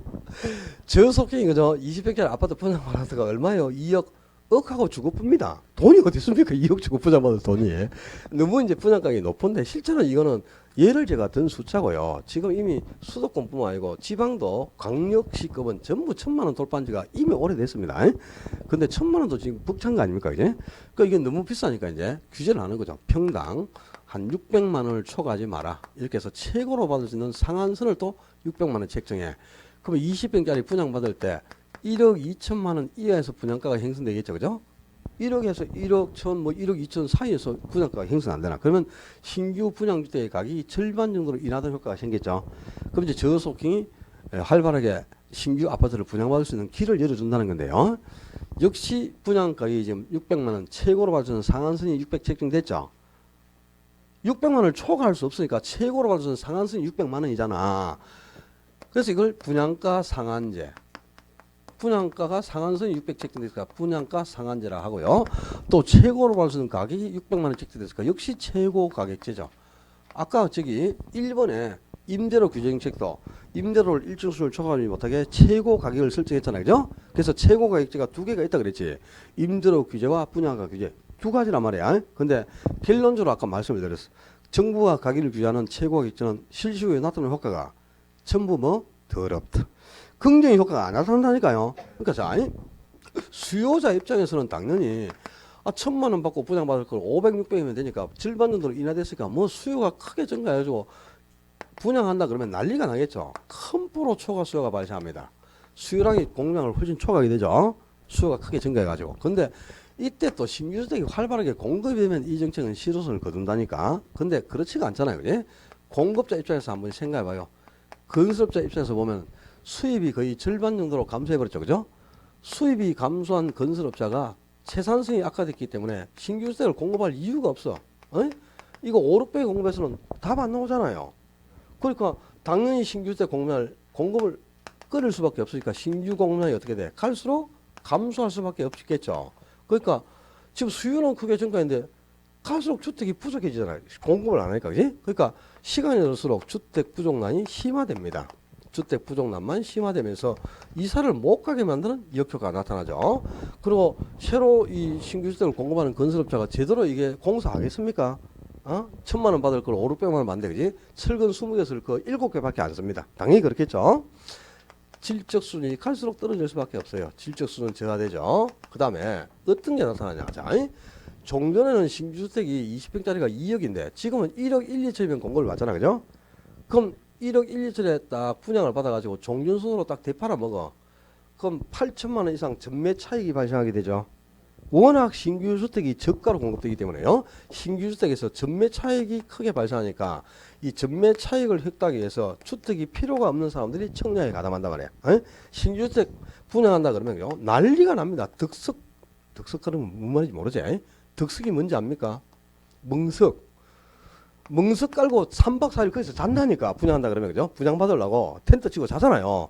저속행이 그죠? 20평짜리 아파트 분양 받았다가 얼마예요? 2억. 억하고 주고붑니다. 돈이 어디 있습니까? 2억 주고 분양받을 돈이. 너무 이제 분양가격이 높은데 실제로 이거는 예를 제가 든 숫자고요. 지금 이미 수도권뿐만 아니고 지방도 광역시급은 전부 1,000만 원 돌파한 지가 이미 오래됐습니다. 근데 1,000만 원도 지금 벅찬 거 아닙니까? 이제? 그러니까 이게 너무 비싸니까 이제 규제를 하는 거죠. 평당 한 600만 원을 초과하지 마라. 이렇게 해서 최고로 받을 수 있는 상한선을 또 600만 원 책정해. 그러면 20평짜리 분양받을 때 1억 2천만 원 이하에서 분양가가 형성되겠죠, 그죠? 1억에서 1억 1천, 뭐 1억 2천 사이에서 분양가가 형성 안 되나? 그러면 신규 분양주택의 가격이 절반 정도로 인하되는 효과가 생겼죠. 그럼 이제 저소득층이 활발하게 신규 아파트를 분양받을 수 있는 길을 열어준다는 건데요. 역시 분양가격이 지금 600만 원 최고로 받을 수 있는 상한선이 600 책정됐죠. 600만 원을 초과할 수 없으니까 최고로 받을 수 있는 상한선이 600만 원이잖아. 그래서 이걸 분양가 상한제. 분양가가 상한선이 600 책정됐으니까 분양가 상한제라 하고요. 또 최고로 받을 수 있는 가격이 600만 원 책정됐으니까 역시 최고 가격제죠. 아까 저기 1번에 임대료 규제 정책도 임대료를 일정 수를 초과하지 못하게 최고 가격을 설정했잖아요. 그죠? 그래서 최고 가격제가 두 개가 있다 그랬지. 임대료 규제와 분양가 규제. 두 가지란 말이야. 근데 결론적으로 아까 말씀을 드렸어. 정부가 가격을 규제하는 최고 가격제는 실시후에 나타나는 효과가 전부 뭐? 더럽다. 긍정의 효과가 안 나타난다니까요. 그러니까 자, 수요자 입장에서는 당연히 1,000만 원 받고 분양받을 걸 500, 600이면 되니까 절반 정도로 인하됐으니까 뭐 수요가 크게 증가해가지고 분양한다 그러면 난리가 나겠죠. 큰 포로 초과 수요가 발생합니다. 수요량이 공량을 훨씬 초과하게 되죠. 수요가 크게 증가해가지고. 근데 이때 또 신규주택이 활발하게 공급이 되면 이 정책은 실효성을 거둔다니까. 근데 그렇지가 않잖아요. 그지? 공급자 입장에서 한번 생각해봐요. 건설업자 입장에서 보면 수입이 거의 절반 정도로 감소해버렸죠. 그죠? 수입이 감소한 건설업자가 생산성이 악화됐기 때문에 신규주택을 공급할 이유가 없어. 어? 이거 5, 600 공급해서는 답 안 나오잖아요. 그러니까 당연히 신규주택 공급을 끊을 수밖에 없으니까 신규 공급량이 어떻게 돼? 갈수록 감소할 수밖에 없겠죠. 그러니까 지금 수요는 크게 증가했는데 갈수록 주택이 부족해지잖아요. 공급을 안 하니까. 그지? 그러니까 시간이 들수록 주택 부족난이 심화됩니다. 주택 부족난만 심화되면서 이사를 못 가게 만드는 역효과가 나타나죠. 그리고 새로 이 신규 주택을 공급하는 건설업자가 제대로 이게 공사하겠습니까? 1,000만 원 받을 걸 5, 600만 원 받는데, 그지? 철근 20개 쓸 거 7개밖에 안 씁니다. 당연히 그렇겠죠. 질적 수준이 갈수록 떨어질 수밖에 없어요. 질적 수준은 저하되죠. 그 다음에 어떤 게 나타나냐. 자, 종전에는 신주택이 20평짜리가 2억인데 지금은 1억 1, 2천이면 공급을 받잖아. 그죠? 그럼 1억 1, 2천에 딱 분양을 받아가지고 종전순으로 딱 되팔아 먹어. 그럼 8천만 원 이상 전매 차익이 발생하게 되죠. 워낙 신규주택이 저가로 공급되기 때문에요. 신규주택에서 전매 차익이 크게 발생하니까 이 전매 차익을 획득하기 위해서 주택이 필요가 없는 사람들이 청약에 가담한단 말이야. 신규주택 분양한다 그러면요. 난리가 납니다. 득석 그러면 무슨 말인지 모르지? 득석이 뭔지 압니까? 멍석 깔고 3박 4일 거기서 잔다니까. 분양한다 그러면, 그죠? 분양 받으려고 텐트 치고 자잖아요.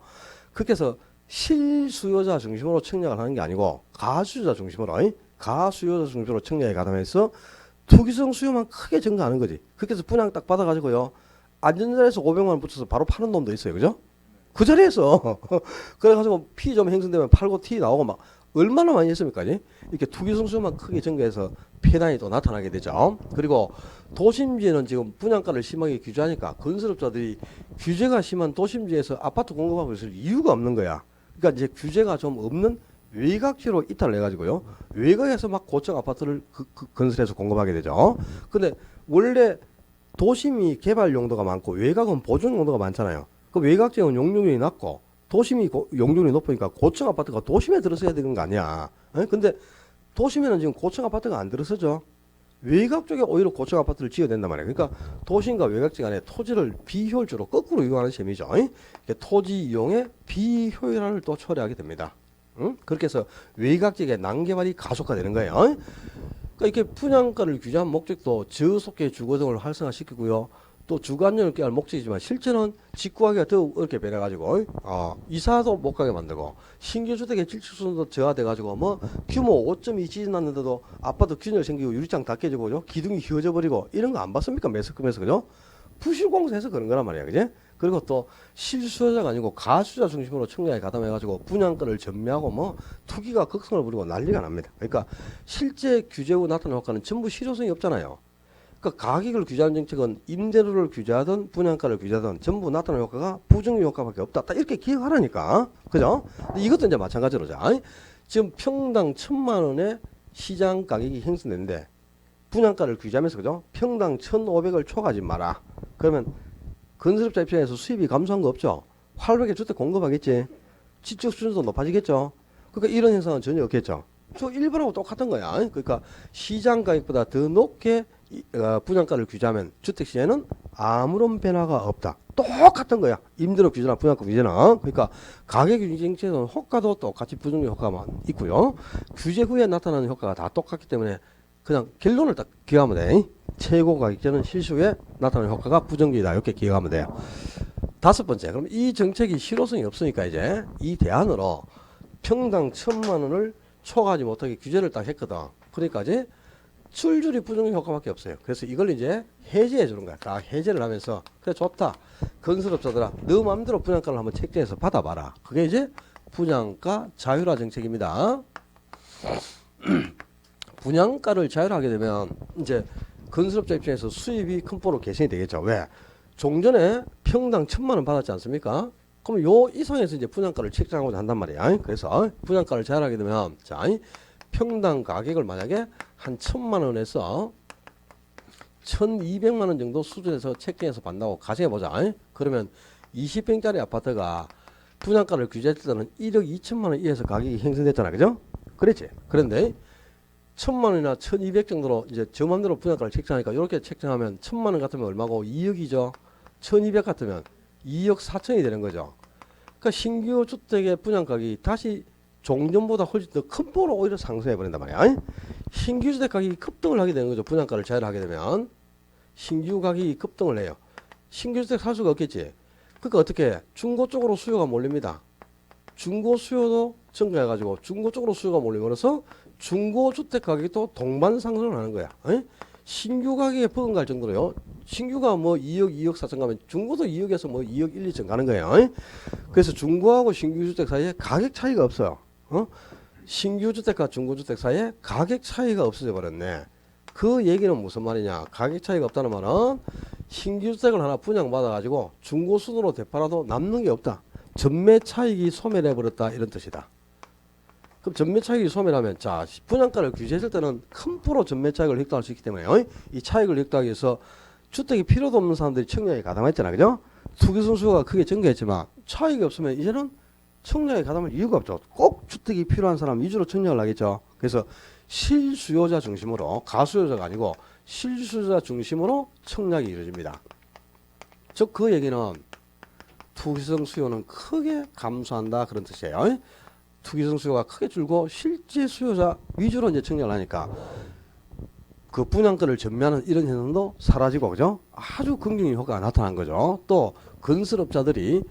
그렇게 해서 실수요자 중심으로 청약을 하는 게 아니고 가수요자 중심으로 청약에 가담해서 투기성 수요만 크게 증가하는 거지. 그렇게 해서 분양 딱 받아가지고요. 안전자리에서 500만 원 붙여서 바로 파는 놈도 있어요. 그죠? 그 자리에서. 그래가지고 피 좀 행성되면 팔고 티 나오고 막 얼마나 많이 했습니까? 이렇게 투기성 수요만 크게 증가해서 폐단이 또 나타나게 되죠. 그리고 도심지에는 지금 분양가를 심하게 규제하니까 건설업자들이 규제가 심한 도심지에서 아파트 공급하고 있을 이유가 없는 거야. 그러니까 이제 규제가 좀 없는 외곽지로 이탈을 해가지고요. 외곽에서 막 고층 아파트를 건설해서 공급하게 되죠. 근데 원래 도심이 개발 용도가 많고 외곽은 보존 용도가 많잖아요. 그 외곽지역은 용적률이 낮고 도심이 용적률이 높으니까 고층 아파트가 도심에 들어서야 되는 거 아니야. 근데 도심에는 지금 고층 아파트가 안 들어서죠. 외곽 쪽에 오히려 고층 아파트를 지어야 된단 말이에요. 그러니까 도심과 외곽지 간에 토지를 비효율적으로 거꾸로 이용하는 셈이죠. 토지 이용의 비효율화를 또 초래하게 됩니다. 그렇게 해서 외곽지역의 난개발이 가속화되는 거예요. 그러니까 이렇게 분양가를 규제한 목적도 저속계 주거 등을 활성화시키고요. 또 주거안정을 꾀할 목적이지만 실제는 직구하기가 더 어렵게 변해가지고 이사도 못 가게 만들고 신규주택의 질축수준도 저하돼가지고 뭐 규모 5.2 지진 났는데도 아파트 균열 생기고 유리창 다 깨지고 기둥이 휘어져 버리고 이런 거 안 봤습니까? 매스컴에서. 그죠? 부실공사해서 그런 거란 말이야. 그지? 그리고 또 실수요자가 아니고 가수자 중심으로 청약에 가담해가지고 분양가를 전매하고 뭐 투기가 극성을 부리고 난리가 납니다. 그러니까 실제 규제 후 나타나는 효과는 전부 실효성이 없잖아요. 그러니까 가격을 규제하는 정책은 임대료를 규제하든 분양가를 규제하든 전부 나타나는 효과가 부정의 효과밖에 없다. 딱 이렇게 기억하라니까. 그죠? 근데 이것도 이제 마찬가지로 지금 평당 1,000만 원의 시장 가격이 형성되는데 분양가를 규제하면서, 그죠? 평당 1,500을 초과하지 마라. 그러면 건설업자 입장에서 수입이 감소한 거 없죠? 활발하게 주택 공급하겠지. 지적 수준도 높아지겠죠. 그러니까 이런 현상은 전혀 없겠죠. 저 일본하고 똑같은 거야. 그러니까 시장 가격보다 더 높게 분양가를 규제하면 주택 시장에는 아무런 변화가 없다. 똑같은 거야. 임대료 규제나 분양가 규제나. 그러니까 가격 규제 정책은 효과도 똑같이 부정적 효과만 있고요. 규제 후에 나타나는 효과가 다 똑같기 때문에 그냥 결론을 딱 기억하면 돼. 최고 가격제는 실시 후에 나타나는 효과가 부정적이다. 이렇게 기억하면 돼요. 다섯 번째, 그럼 이 정책이 실효성이 없으니까 이제 이 대안으로 평당 1,000만 원을 초과하지 못하게 규제를 딱 했거든. 그러니까 이제 줄줄이 부정적 효과밖에 없어요. 그래서 이걸 이제 해제해 주는 거야. 딱 해제를 하면서 그래 좋다. 건설업자들아, 너 마음대로 분양가를 한번 책정해서 받아봐라. 그게 이제 분양가 자율화 정책입니다. 분양가를 자율화하게 되면 이제 건설업자 입장에서 수입이 큰 폭으로 개선이 되겠죠. 왜? 종전에 평당 1,000만 원 받았지 않습니까? 그럼 요 이상에서 이제 분양가를 책정하고자 한단 말이야. 그래서 분양가를 자율하게 되면 자, 평당 가격을 만약에 한 1,000만 원에서 1,200만 원 정도 수준에서 책정해서 받는다고 가정해보자. 그러면 20평짜리 아파트가 분양가를 규제했을 때는 1억 2천만 원 이하에서 가격이 형성됐잖아. 그죠? 그랬지? 그런데 1,000만 원이나 1,200 정도로 이제 저 맘대로 분양가를 책정하니까 이렇게 책정하면 1,000만 원 같으면 얼마고 2억이죠. 1,200 같으면 2억 4천이 되는 거죠. 그러니까 신규 주택의 분양가격이 다시 종전보다 훨씬 더 큰 폭으로 오히려 상승해 버린단 말이야. 신규 주택 가격이 급등을 하게 되는 거죠. 분양가를 자유를 하게 되면 신규 가격이 급등을 해요. 신규 주택 살 수가 없겠지. 그러니까 어떻게 해? 중고 쪽으로 수요가 몰립니다. 중고 수요도 증가해가지고 중고 쪽으로 수요가 몰리면서 중고 주택 가격이 또 동반 상승을 하는 거야. 신규 가격에 버금갈 정도로요. 신규가 뭐 2억, 2억 4천 가면 중고도 2억에서 뭐 2억 1, 2천 가는 거예요. 그래서 중고하고 신규 주택 사이에 가격 차이가 없어요. 신규 주택과 중고 주택 사이에 가격 차이가 없어져 버렸네. 그 얘기는 무슨 말이냐? 가격 차이가 없다는 말은 신규 주택을 하나 분양받아 가지고 중고 순으로 되팔아도 남는 게 없다. 전매 차익이 소멸해 버렸다 이런 뜻이다. 그럼 전매 차익이 소멸하면 자 분양가를 규제했을 때는 큰 폭으로 전매 차익을 획득할 수 있기 때문에 이 차익을 획득하기 위해서 주택이 필요도 없는 사람들이 청약에 가담했잖아, 그죠? 투기 선수가 크게 증가했지만 차익이 없으면 이제는 청약에 가담할 이유가 없죠. 꼭 주택이 필요한 사람 위주로 청약을 하겠죠. 그래서 실수요자 중심으로 가수요자가 아니고 실수요자 중심으로 청약이 이루어집니다. 즉 그 얘기는 투기성 수요는 크게 감소한다 그런 뜻이에요. 투기성 수요가 크게 줄고 실제 수요자 위주로 이제 청약을 하니까 그 분양가를 전매하는 이런 현상도 사라지고 그죠? 아주 긍정적인 효과가 나타난 거죠. 또 건설업자들이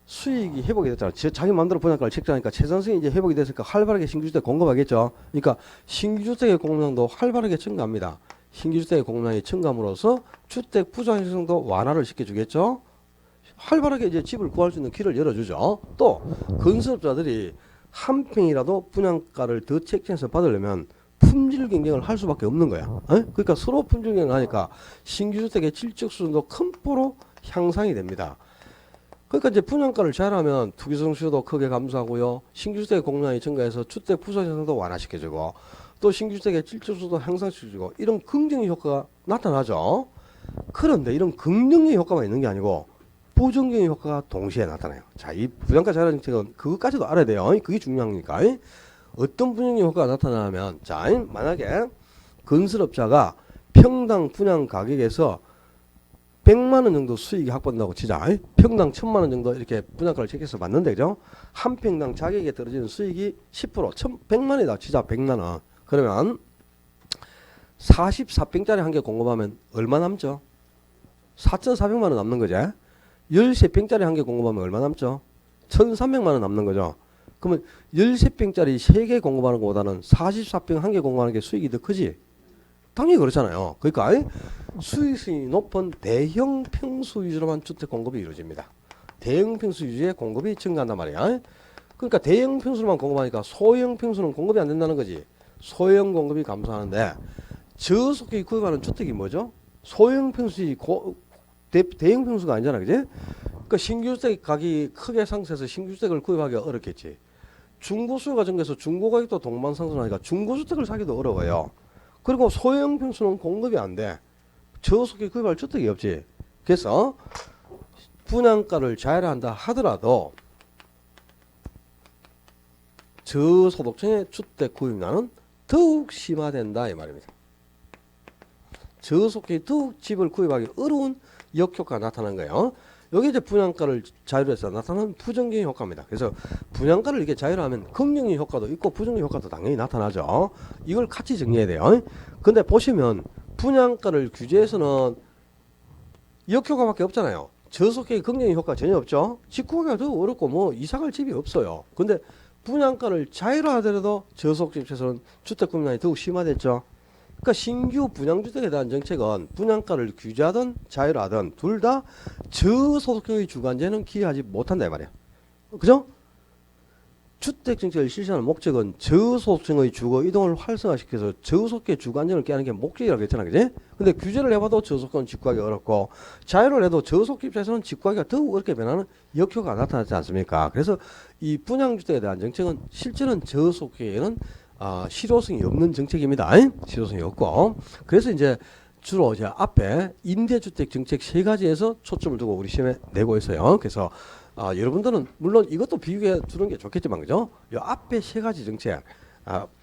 수익이 회복이 됐잖아요. 자기 마음대로 분양가를 책정하니까 최선생이 이제 회복이 됐으니까 활발하게 신규주택 공급하겠죠. 그러니까 신규주택의 공급량도 활발하게 증가합니다. 신규주택의 공급량이 증가함으로써 주택 부자 현상도 완화를 시켜주겠죠. 활발하게 이제 집을 구할 수 있는 길을 열어주죠. 또 건설업자들이 한 평이라도 분양가를 더 책정해서 받으려면 품질 경쟁을 할 수밖에 없는 거야. 그러니까 서로 품질 경쟁을 하니까 신규주택의 질적 수준도 큰 폭으로 향상이 됩니다. 그러니까 이제 분양가를 잘하면 투기성 수요도 크게 감소하고요. 신규주택의 공량이 증가해서 주택 부자 현상도 완화시켜주고 또 신규주택의 질적 수준도 향상시켜주고 이런 긍정의 효과가 나타나죠. 그런데 이런 긍정의 효과가 있는 게 아니고 부정적인 효과가 동시에 나타나요. 자, 이 분양가 자율 정책은 그것까지도 알아야 돼요. 그게 중요하니까. 어떤 분양의 효과가 나타나면 자, 만약에 건설업자가 평당 분양 가격에서 100만 원 정도 수익이 확보된다고 치자. 평당 1000만 원 정도 이렇게 분양가를 책해서 받는데 그죠? 한 평당 자격에 떨어지는 수익이 10% 100만 원이다 치자. 100만 원. 그러면 44평짜리 한 개 공급하면 얼마 남죠? 4,400만 원 남는 거지. 13평짜리 한 개 공급하면 얼마 남죠? 1,300만 원 남는 거죠. 그러면 13평짜리 3개 공급하는 것보다는 44평 한 개 공급하는 게 수익이 더 크지? 당연히 그렇잖아요. 그러니까 수익성이 높은 대형 평수 위주로만 주택 공급이 이루어집니다. 대형 평수 위주의 공급이 증가한단 말이야. 그러니까 대형 평수로만 공급하니까 소형 평수는 공급이 안 된다는 거지. 소형 공급이 감소하는데 저속히 구입하는 주택이 뭐죠? 소형 평수지 대형 평수가 아니잖아, 그지? 그러니까 신규주택 가격이 크게 상승해서 신규주택을 구입하기가 어렵겠지. 중고수요가 증가해서 중고가격도 동반 상승하니까 중고주택을 사기도 어려워요. 그리고 소형 평수는 공급이 안 돼. 저속히 구입할 주택이 없지. 그래서 분양가를 자율화한다 하더라도 저소득층의 주택 구입난은 더욱 심화된다 이 말입니다. 저속히 더욱 집을 구입하기 어려운 역효과가 나타난 거예요. 여기 이제 분양가를 자율화해서 나타나는 부정적인 효과입니다. 그래서 분양가를 이렇게 자율화하면 긍정적인 효과도 있고 부정적인 효과도 당연히 나타나죠. 이걸 같이 정리해야 돼요. 근데 보시면 분양가를 규제해서는 역효과밖에 없잖아요. 저속의 긍정적인 효과 전혀 없죠. 집 구하기가 더 어렵고 뭐 이사갈 집이 없어요. 근데 분양가를 자율화하더라도 저속집에서는 주택 구매량이 더욱 심화됐죠. 그러니까 신규 분양주택에 대한 정책은 분양가를 규제하든 자율화하든 둘 다 저소득층의 주관제는 기여하지 못한다 이 말이야. 그죠? 주택정책을 실시하는 목적은 저소득층의 주거 이동을 활성화시켜서 저소득의 주관제를 깨는 게 목적이라고 했잖아, 그지? 근데 규제를 해봐도 저소득은 집구하기 어렵고 자율을 해도 저소득 입장에서는 집구하기가 더욱 어렵게 변하는 역효과가 나타나지 않습니까? 그래서 이 분양주택에 대한 정책은 실제는 저소득에는 실효성이 없는 정책입니다. 실효성이 없고 그래서 이제 주로 이제 앞에 임대주택 정책 세 가지에서 초점을 두고 우리 시험에 내고 있어요. 그래서 여러분들은 물론 이것도 비교해 두는 게 좋겠지만 그죠? 이 앞에 세 가지 정책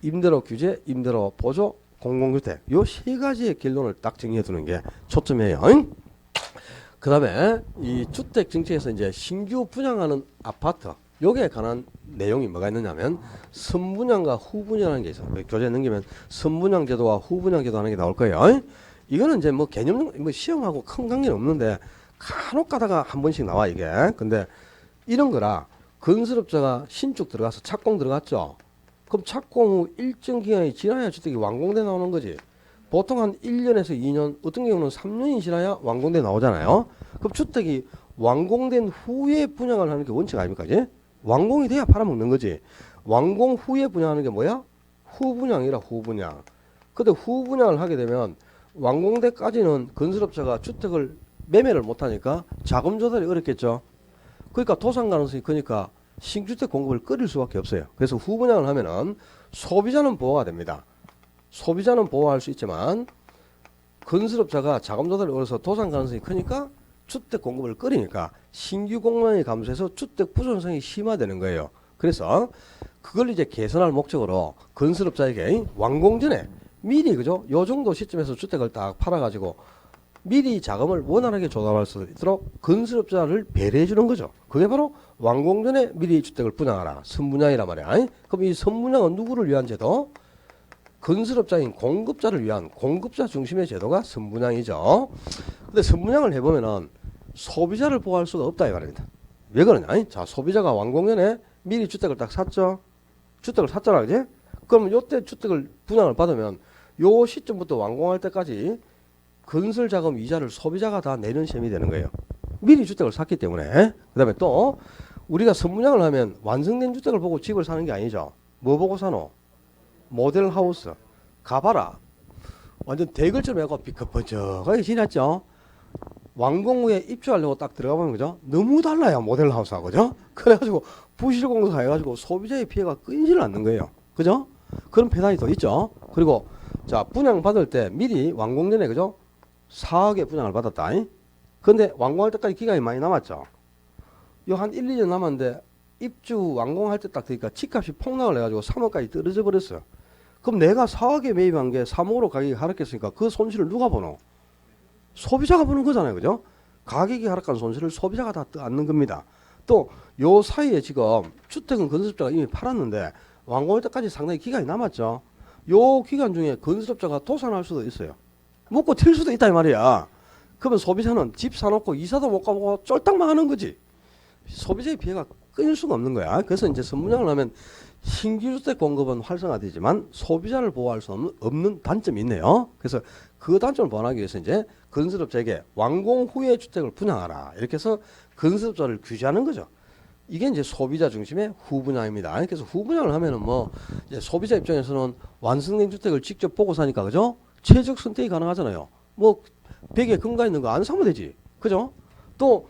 임대료 규제, 임대료 보조, 공공주택 요 세 가지의 결론을 딱 정리해 두는 게 초점이에요. 그 다음에 이 주택 정책에서 이제 신규 분양하는 아파트 요게 관한 내용이 뭐가 있느냐면 선분양과 후분양하는 게 있어요. 교재 넘기면 선분양 제도와 후분양 제도 하는 게 나올 거예요. 이거는 이제 뭐 개념 뭐 시험하고 큰 관계는 없는데 간혹 가다가 한 번씩 나와 이게. 근데 이런 거라 건설업자가 신축 들어가서 착공 들어갔죠. 그럼 착공 후 일정 기간이 지나야 주택이 완공돼 나오는 거지. 보통 한 1년에서 2년, 어떤 경우는 3년이 지나야 완공돼 나오잖아요. 그럼 주택이 완공된 후에 분양을 하는 게 원칙 아닙니까? 이제? 완공이 돼야 팔아먹는 거지. 완공 후에 분양하는 게 뭐야? 후분양이라 후분양. 근데 후분양을 하게 되면 완공대까지는 건설업자가 주택을 매매를 못하니까 자금 조달이 어렵겠죠. 그러니까 도산 가능성이 크니까 신주택 공급을 끌일 수밖에 없어요. 그래서 후분양을 하면은 소비자는 보호가 됩니다. 소비자는 보호할 수 있지만 건설업자가 자금 조달이 어려서 도산 가능성이 크니까 주택 공급을 끌으니까 신규 공급량이 감소해서 주택 부존성이 심화되는 거예요. 그래서 그걸 이제 개선할 목적으로 건설업자에게 완공 전에 미리 그죠? 요 정도 시점에서 주택을 딱 팔아가지고 미리 자금을 원활하게 조달할 수 있도록 건설업자를 배려해 주는 거죠. 그게 바로 완공 전에 미리 주택을 분양하라. 선분양이란 말이야. 그럼 이 선분양은 누구를 위한 제도? 건설업자인 공급자를 위한 공급자 중심의 제도가 선분양이죠. 근데 선분양을 해보면은 소비자를 보호할 수가 없다 이 말입니다. 왜 그러냐? 자, 소비자가 완공 전에 미리 주택을 딱 샀죠. 주택을 샀잖아, 그지? 그러면 요때 주택을 분양을 받으면 요 시점부터 완공할 때까지 건설 자금 이자를 소비자가 다 내는 셈이 되는 거예요. 미리 주택을 샀기 때문에. 그다음에 또 우리가 선분양을 하면 완성된 주택을 보고 집을 사는 게 아니죠. 뭐 보고 사노? 모델 하우스. 가봐라. 완전 대글처럼 해갖고 비커번쩍하게 지났죠. 완공 후에 입주하려고 딱 들어가 보면 그죠? 너무 달라요 모델 하우스하고 그죠? 그래가지고 부실공사 해가지고 소비자의 피해가 끊이질 않는 거예요. 그죠? 그런 패단이 더 있죠. 그리고 자 분양 받을 때 미리 완공 전에 그죠? 4억에 분양을 받았다. 근데 완공할 때까지 기간이 많이 남았죠. 요 한 1, 2년 남았는데 입주 완공할 때 딱 되니까 집값이 폭락을 해가지고 3억까지 떨어져 버렸어요. 그럼 내가 4억에 매입한 게 3억으로 가격이 하락했으니까 그 손실을 누가 보노? 소비자가 보는 거잖아요. 그죠? 가격이 하락한 손실을 소비자가 다 안는 겁니다. 또 요 사이에 지금 주택은 건설업자가 이미 팔았는데 완공할 때까지 상당히 기간이 남았죠. 요 기간 중에 건설업자가 도산할 수도 있어요. 먹고 튈 수도 있다 이 말이야. 그러면 소비자는 집 사놓고 이사도 못 가보고 쫄딱 망하는 거지. 소비자의 피해가 끊일 수가 없는 거야. 그래서 이제 선분양을 하면 신규 주택 공급은 활성화되지만 소비자를 보호할 수 없는 단점이 있네요. 그래서 그 단점을 보완하기 위해서 이제 건설업자에게 완공 후에 주택을 분양하라. 이렇게 해서 건설업자를 규제하는 거죠. 이게 이제 소비자 중심의 후분양입니다. 그래서 후분양을 하면은 뭐 이제 소비자 입장에서는 완성된 주택을 직접 보고 사니까 그죠? 최적 선택이 가능하잖아요. 뭐 벽에 근가 있는 거 안 사면 되지. 그죠? 또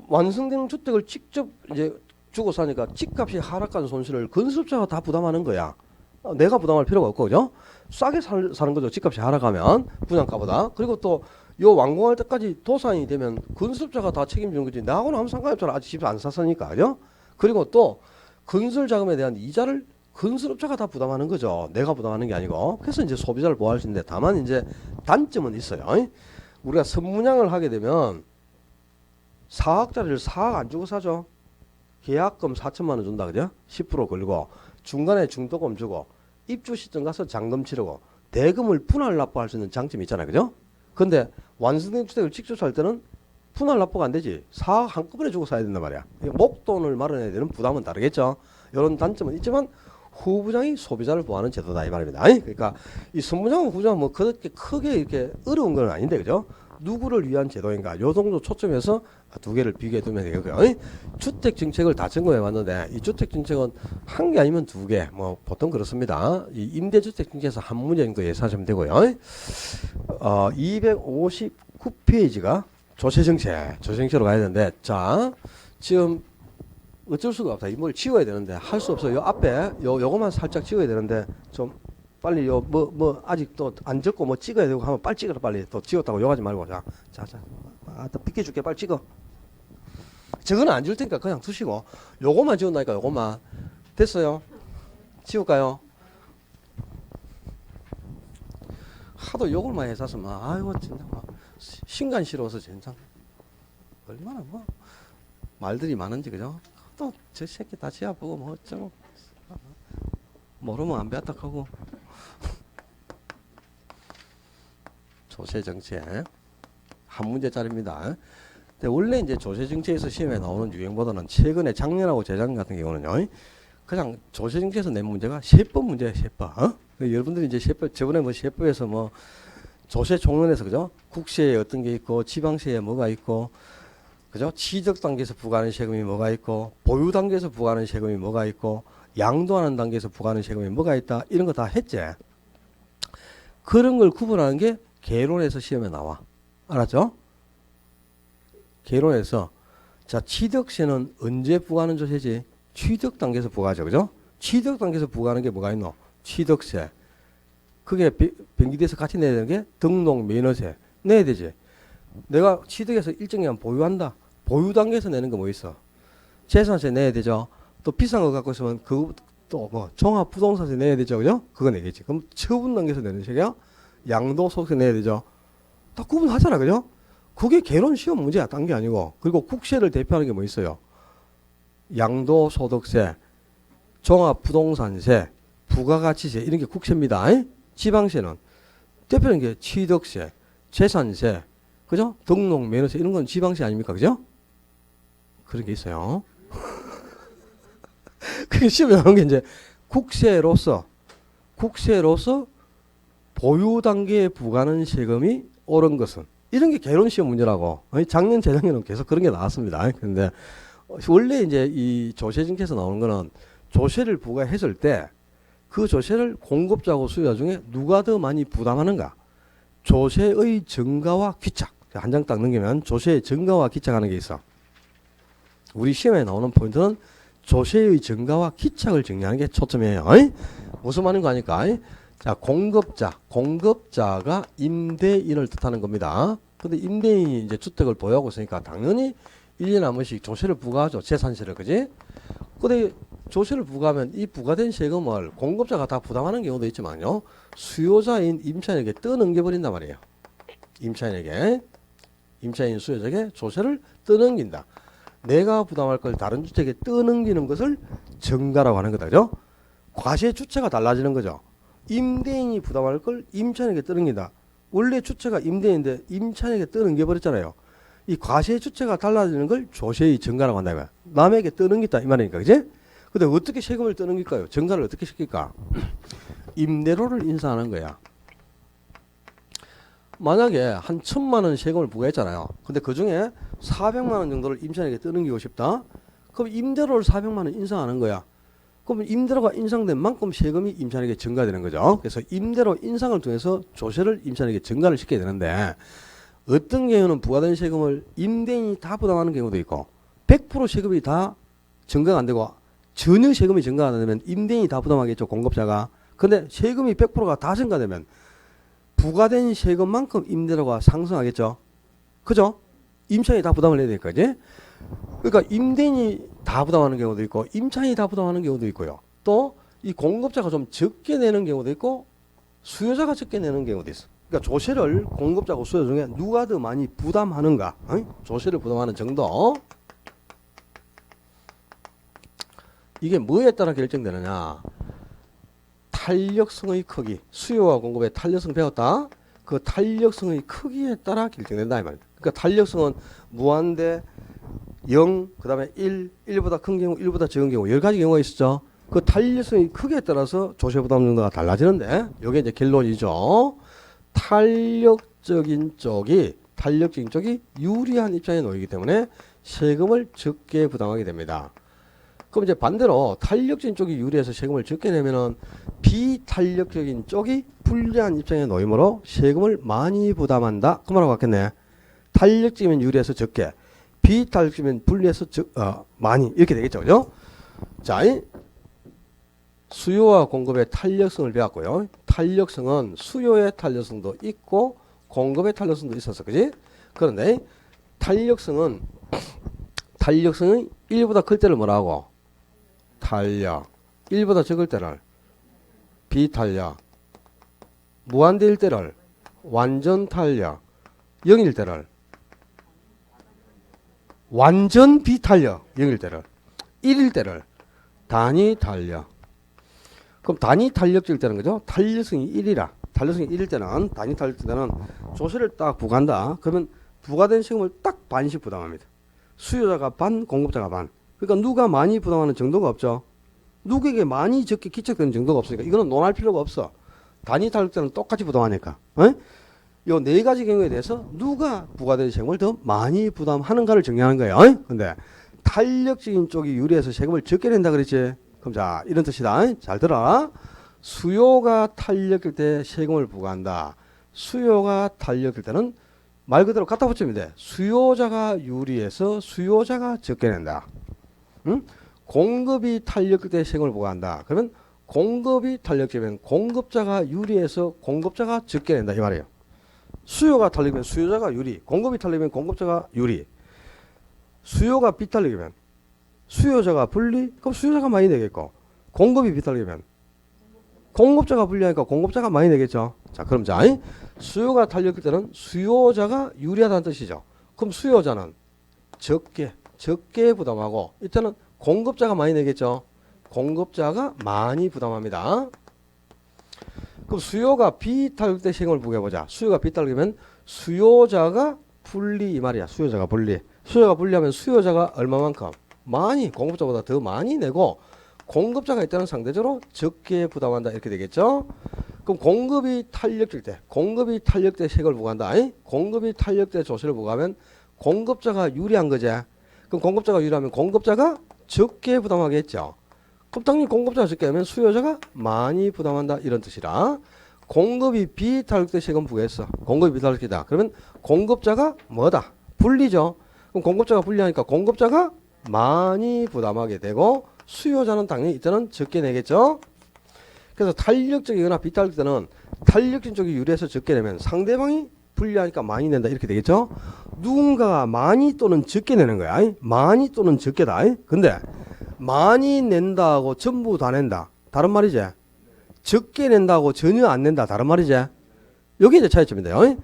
완성된 주택을 직접 이제 주고 사니까 집값이 하락한 손실을 건설업자가 다 부담하는 거야. 내가 부담할 필요가 없고 그죠? 싸게 사는 거죠. 집값이 하락하면 분양가보다. 그리고 또 요 완공할 때까지 도산이 되면 건설업자가 다 책임지는 거지. 나하고는 아무 상관없잖아. 아직 집 안 샀으니까. 그죠? 그리고 또 건설 자금에 대한 이자를 건설업자가 다 부담하는 거죠. 내가 부담하는 게 아니고. 그래서 이제 소비자를 보호할 수 있는데 다만 이제 단점은 있어요. 우리가 선분양을 하게 되면 4억짜리를 4억 안 주고 사죠. 계약금 4천만 원 준다 그죠? 10% 걸고 중간에 중도금 주고 입주 시점 가서 잔금 치르고 대금을 분할 납부할 수 있는 장점이 있잖아요. 그죠? 근데 완성된 주택을 직접 살 때는 분할 납부가 안 되지. 4억 한꺼번에 주고 사야 된단 말이야. 목돈을 마련해야 되는 부담은 다르겠죠. 이런 단점은 있지만 후분양이 소비자를 보호하는 제도다 이 말입니다. 그러니까 이 선분양과 후분양은 뭐 그렇게 크게 이렇게 어려운 건 아닌데 그죠? 누구를 위한 제도인가 요 정도 초점에서 두 개를 비교해 두면 되고요. 주택 정책을 다 점검해 왔는데 이 주택 정책은 한 개 아니면 두 개, 뭐 보통 그렇습니다. 이 임대주택 정책에서 한 문제 정도 예상하시면 되고요. 259페이지가 조세정책으로 가야 되는데 자 지금 어쩔 수가 없다. 이걸 지워야 되는데 할 수 없어요. 요 앞에 요거만 살짝 지워야 되는데 좀 빨리 뭐 아직 또 안 적고 뭐 찍어야 되고 하면 빨리 찍어라 빨리. 또 지웠다고 욕하지 말고 자 또 비켜줄게 빨리 찍어. 저거는 안 줄 테니까 그냥 두시고 요거만 지운다니까 요거만 됐어요. 지울까요? 하도 욕을 많이 해서 막 아이고 진짜 막 신간시러워서 진짜 얼마나 뭐 말들이 많은지 그죠? 또 저 새끼 다 지어보고 뭐 어쩌고 모르면 안 배웠다 하고 조세정책 한 문제짜리입니다. 근데 원래 이제 조세정책에서 시험에 나오는 유형보다는 최근에 작년하고 재작년 같은 경우는요, 그냥 조세정책에서 낸 문제가 세법 문제야, 세법. 여러분들이 이제 세법, 저번에 뭐 세법에서 뭐 조세 총론에서 그죠? 국세에 어떤 게 있고, 지방세에 뭐가 있고, 그죠? 취득 단계에서 부과하는 세금이 뭐가 있고, 보유 단계에서 부과하는 세금이 뭐가 있고, 양도하는 단계에서 부과하는 세금이 뭐가 있다, 이런 거 다 했지. 그런 걸 구분하는 게 개론에서 시험에 나와. 알았죠? 개론에서 자 취득세는 언제 부과하는 조세지? 취득 단계에서 부과하죠, 그죠? 취득 단계에서 부과하는 게 뭐가 있노? 취득세. 그게 변기돼서 같이 내야 되는 게 등록 면허세 내야 되지. 내가 취득해서 일정 기간 보유한다. 보유 단계에서 내는 거 뭐 있어? 재산세 내야 되죠. 또 비싼 거 갖고 있으면 그 또 뭐 종합 부동산세 내야 되죠, 그죠? 그거 내겠지. 그럼 처분 단계에서 내는 세금이야. 양도소득세 내야 되죠. 다 구분하잖아, 그죠? 그게 개론 시험 문제야, 딴 게 아니고. 그리고 국세를 대표하는 게 뭐 있어요? 양도소득세, 종합부동산세, 부가가치세 이런 게 국세입니다. 지방세는 대표하는 게 취득세, 재산세, 그죠? 등록 면허세 이런 건 지방세 아닙니까, 그죠? 그런 게 있어요. 그게 시험에 나오는 게 이제 국세로서 보유 단계에 부과하는 세금이 옳은 것은 이런 게 개론 시험 문제라고. 작년 재작년은 계속 그런 게 나왔습니다. 근데 원래 이제 이 조세정책에서 나오는 거는 조세를 부과했을 때 그 조세를 공급자하고 수요자 중에 누가 더 많이 부담하는가? 조세의 증가와 귀착. 한 장 딱 넘기면 조세의 증가와 귀착하는 게 있어. 우리 시험에 나오는 포인트는 조세의 증가와 귀착을 정리하는 게 초점이에요. 무슨 말인 거 아니까? 자, 공급자가 임대인을 뜻하는 겁니다. 근데 임대인이 이제 주택을 보유하고 있으니까 당연히 1년에 한 번씩 조세를 부과하죠. 재산세를, 그지? 근데 조세를 부과하면 이 부과된 세금을 공급자가 다 부담하는 경우도 있지만요. 수요자인 임차인에게 떠넘겨버린단 말이에요. 임차인 수요자에게 조세를 떠넘긴다. 내가 부담할 걸 다른 주택에 떠넘기는 것을 증가라고 하는 거다. 그죠? 과세 주체가 달라지는 거죠. 임대인이 부담할 걸 임차인에게 떠넘긴다. 원래 주체가 임대인인데 임차인에게 떠넘겨버렸잖아요. 이 과세 주체가 달라지는 걸 조세의 증가라고 한다. 이거야. 남에게 떠넘긴다 이 말이니까, 그지? 근데 어떻게 세금을 떠넘길까요? 증가를 어떻게 시킬까? 임대료를 인상하는 거야. 만약에 한 1,000만 원 세금을 부과했잖아요. 근데 그 중에 400만 원 정도를 임차인에게 떠넘기고 싶다. 그럼 임대료를 400만 원 인상하는 거야. 그럼 임대료가 인상된 만큼 세금이 임차인에게 증가되는 거죠. 그래서 임대료 인상을 통해서 조세를 임차인에게 증가를 시켜야 되는데 어떤 경우는 부과된 세금을 임대인이 다 부담하는 경우도 있고 100% 세금이 다 증가가 안 되고 전혀 세금이 증가가 안 되면 임대인이 다 부담하겠죠, 공급자가. 근데 세금이 100%가 다 증가되면 부과된 세금만큼 임대료가 상승하겠죠. 그죠? 임차인이 다 부담을 해야 되니까, 이제. 그러니까 임대인이 다 부담하는 경우도 있고 임차인이 다 부담하는 경우도 있고요. 또 이 공급자가 좀 적게 내는 경우도 있고 수요자가 적게 내는 경우도 있어. 그러니까 조세를 공급자하고 수요자 중에 누가 더 많이 부담하는가? 조세를 부담하는 정도. 이게 뭐에 따라 결정되느냐? 탄력성의 크기. 수요와 공급의 탄력성 배웠다. 그 탄력성의 크기에 따라 결정된다 이 말이야. 그러니까 탄력성은 무한대 0, 그 다음에 1, 1보다 큰 경우, 1보다 적은 경우, 여러 가지 경우가 있었죠. 그 탄력성의 크기에 따라서 조세 부담 정도가 달라지는데, 이게 이제 결론이죠. 탄력적인 쪽이 유리한 입장에 놓이기 때문에 세금을 적게 부담하게 됩니다. 그럼 이제 반대로 탄력적인 쪽이 유리해서 세금을 적게 내면은 비탄력적인 쪽이 불리한 입장에 놓이므로 세금을 많이 부담한다. 그 말하고 같겠네. 탄력적이면 유리해서 적게, 비탄력적이면 불리해서 많이 이렇게 되겠죠, 그죠? 자, 수요와 공급의 탄력성을 배웠고요. 탄력성은 수요의 탄력성도 있고 공급의 탄력성도 있어서, 그지? 그런데 탄력성은 1보다 클 때를 뭐라고? 탄력. 1보다 적을 때를 비탄력, 무한대일 때를 완전 탄력, 0일 때를 완전 비탄력, 0일 때를 1일 때를 단위 탄력. 그럼 단위 탄력질 때는 그죠? 탄력성이 1이라. 탄력성이 1일 때는 단위 탄력 때는 조시를 딱 부과한다. 그러면 부과된 세금을 딱 반씩 부담합니다. 수요자가 반, 공급자가 반. 그러니까 누가 많이 부담하는 정도가 없죠. 누구에게 많이 적게 기착되는 정도가 없으니까 이거는 논할 필요가 없어. 단위 탄력 때는 똑같이 부담하니까. 요 네 가지 경우에 대해서 누가 부과된 세금을 더 많이 부담하는가를 정리하는 거예요. 근데 탄력적인 쪽이 유리해서 세금을 적게 낸다 그랬지. 그럼 자, 이런 뜻이다. 잘 들어. 수요가 탄력일 때 세금을 부과한다. 수요가 탄력일 때는 말 그대로 갖다 붙이면 돼. 수요자가 유리해서 수요자가 적게 낸다. 공급이 탄력일 때 세금을 부과한다. 그러면 공급이 탄력되면 공급자가 유리해서 공급자가 적게 낸다. 이 말이에요. 수요가 탄력이면 수요자가 유리. 공급이 탄력이면 공급자가 유리. 수요가 비탄력이면 수요자가 불리. 그럼 수요자가 많이 내겠고. 공급이 비탄력이면 공급자가 불리하니까 공급자가 많이 내겠죠. 자, 그럼 자, 수요가 탄력일 때는 수요자가 유리하다는 뜻이죠. 그럼 수요자는 적게 부담하고 이때는 공급자가 많이 내겠죠. 공급자가 많이 부담합니다. 그럼 수요가 비탄력 때 세금을 부과해보자. 수요가 비탄력이면 수요자가 불리 이 말이야. 수요자가 불리. 수요자가 불리하면 수요자가 얼마만큼? 많이, 공급자보다 더 많이 내고 공급자가 이때는 상대적으로 적게 부담한다 이렇게 되겠죠. 그럼 공급이 탄력될 때 세금을 부과한다. 공급이 탄력될 조세를 부과하면 공급자가 유리한 거지. 그럼 공급자가 유리하면 공급자가 적게 부담하겠죠. 그럼 당연히 공급자가 적게 하면 수요자가 많이 부담한다 이런 뜻이라. 공급이 비탄력될 세금 부과했어. 공급이 비탄력이다. 그러면 공급자가 뭐다? 불리죠. 그럼 공급자가 불리하니까 공급자가 많이 부담하게 되고 수요자는 당연히 이때는 적게 내겠죠. 그래서 탄력적이거나 비탄력 때는 탄력적인 쪽이 유리해서 적게 내면 상대방이 불리하니까 많이 낸다 이렇게 되겠죠. 누군가가 많이 또는 적게 내는 거야. 많이 또는 적게다. 근데 많이 낸다고 전부 다 낸다. 다른 말이지. 적게 낸다고 전혀 안 낸다. 다른 말이지. 여기 이제 차이점인데요.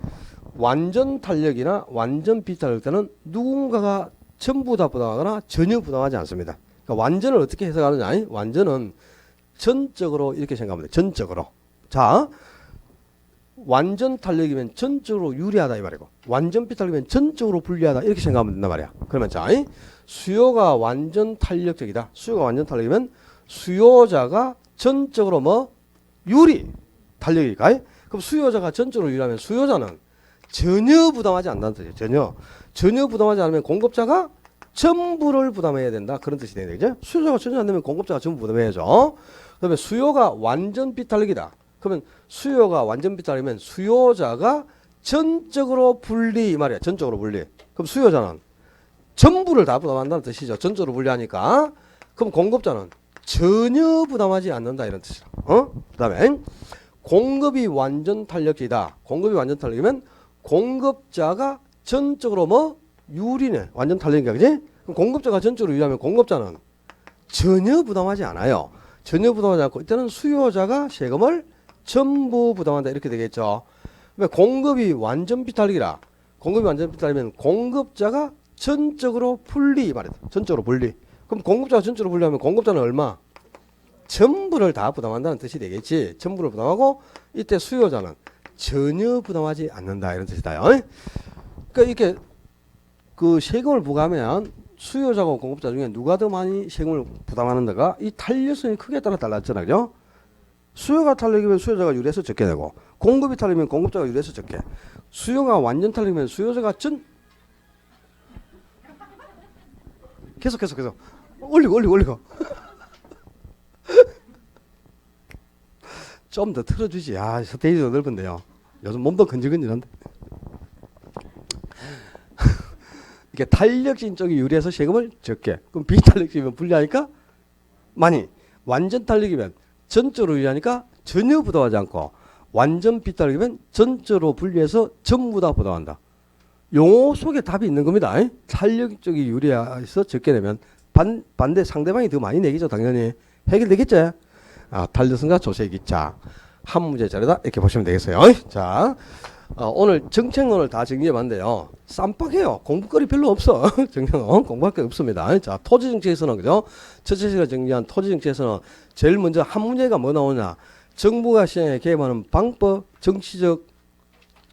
완전 탄력이나 완전 비탄력 때는 누군가가 전부 다 부담하거나 전혀 부담하지 않습니다. 그러니까 완전을 어떻게 해석하느냐? 완전은 전적으로 이렇게 생각하면 돼. 전적으로. 자, 완전 탄력이면 전적으로 유리하다 이 말이고 완전 비탄력이면 전적으로 불리하다 이렇게 생각하면 된단 말이야. 그러면 자, 수요가 완전 탄력적이다. 수요가 완전 탄력이면 수요자가 전적으로 뭐 유리 탄력일까? 그럼 수요자가 전적으로 유리하면 수요자는 전혀 부담하지 않는다는 뜻이에요. 전혀 부담하지 않으면 공급자가 전부를 부담해야 된다. 그런 뜻이 되는 거죠. 수요자가 전혀 안 되면 공급자가 전부 부담해야죠. 그다음에 수요가 완전 비탄력이다. 그러면 수요가 완전 비탄력이면 수요자가 전적으로 분리 이 말이야. 전적으로 분리. 그럼 수요자는 전부를 다 부담한다는 뜻이죠. 전적으로 분리하니까. 그럼 공급자는 전혀 부담하지 않는다 이런 뜻이다. 그다음에 공급이 완전 탄력이다. 공급이 완전 탄력이면 공급자가 전적으로 뭐 유리네. 완전 탄력이니까 그지? 그럼 공급자가 전적으로 유리하면 공급자는 전혀 부담하지 않아요. 전혀 부담하지 않고 이때는 수요자가 세금을 전부 부담한다 이렇게 되겠죠. 공급이 완전 비탄력이라. 공급이 완전 비탄력이면 공급자가 전적으로 분리 말이다. 전적으로 분리. 그럼 공급자가 전적으로 분리하면 공급자는 얼마? 전부를 다 부담한다는 뜻이 되겠지. 전부를 부담하고 이때 수요자는 전혀 부담하지 않는다 이런 뜻이다. 그러니까 이렇게 그 세금을 부과하면 수요자고 공급자 중에 누가 더 많이 세금을 부담하는가가 이 탄력성이 크게 따라 달랐잖아요. 그죠? 수요가 탄력이면 수요자가 유리해서 적게 내고 공급이 탄력이면 공급자가 유리해서 적게. 수요가 완전 탄력이면 수요자가 계속 올리고 좀 더 틀어주지. 아, 스테이지도 넓은데요. 요즘 몸도 근질근질한데. 이게 탄력적인 쪽이 유리해서 세금을 적게. 그럼 비탄력적이면 불리하니까 많이. 완전 탄력이면 전적으로 유리하니까 전혀 부담하지 않고 완전 비탄력이면 전적으로 분리해서 전부 다 부담한다. 용어 속에 답이 있는 겁니다. 탄력 쪽이 유리해서 적게 내면 반대 상대방이 더 많이 내기죠. 당연히. 해결되겠지? 탄력성과 조세 기차 한 문제 자료다 이렇게 보시면 되겠어요. 자, 오늘 정책론을 다 정리해봤는데요. 쌈박해요. 공부거리 별로 없어. 정책론 공부할 게 없습니다. 자, 토지 정책에서는 그죠? 첫째 시간 정리한 토지 정책에서는 제일 먼저 한 문제가 뭐 나오냐? 정부가 시장에 개입하는 방법, 정치적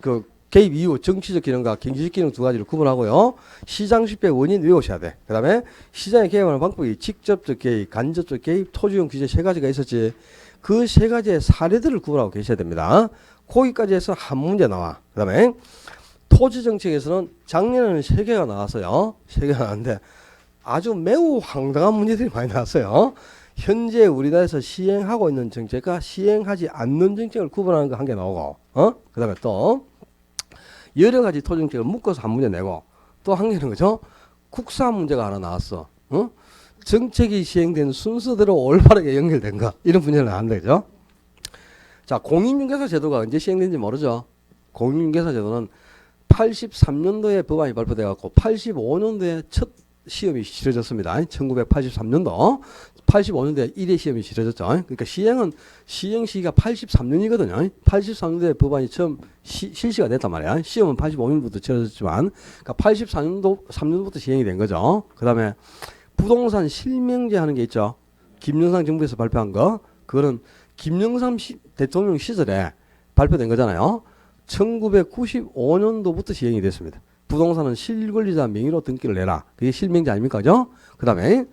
그 개입 이후 정치적 기능과 경제적 기능 두 가지를 구분하고요. 시장 실패 원인 외우셔야 돼. 그 다음에 시장에 개입하는 방법이 직접적 개입, 간접적 개입, 토지용 규제 세 가지가 있었지. 그 세 가지의 사례들을 구분하고 계셔야 됩니다. 거기까지 해서 한 문제 나와. 그 다음에 토지 정책에서는 작년에는 3개가 나왔어요. 3개가 나왔는데 아주 매우 황당한 문제들이 많이 나왔어요. 현재 우리나라에서 시행하고 있는 정책과 시행하지 않는 정책을 구분하는 거 한 개 나오고, 그 다음에 또 여러 가지 토지 정책을 묶어서 한 문제 내고 또 한 개는 그죠? 국사 문제가 하나 나왔어. 정책이 시행된 순서대로 올바르게 연결된 거. 이런 문제를 나왔는데, 그죠? 자, 공인중개사 제도가 언제 시행된지 모르죠? 공인중개사 제도는 83년도에 법안이 발표돼갖고 85년도에 첫 시험이 치러졌습니다. 1983년도. 85년도에 1회 시험이 치러졌죠. 그러니까 시행 시기가 83년이거든요. 83년도에 법안이 처음 실시가 됐단 말이야. 시험은 85년부터 치러졌지만, 그러니까 83년부터 시행이 된 거죠. 그 다음에 부동산 실명제 하는 게 있죠. 김영삼 정부에서 발표한 거. 그거는 김영삼 대통령 시절에 발표된 거잖아요. 1995년도부터 시행이 됐습니다. 부동산은 실권리자 명의로 등기를 내라. 그게 실명제 아닙니까? 그죠? 그 다음에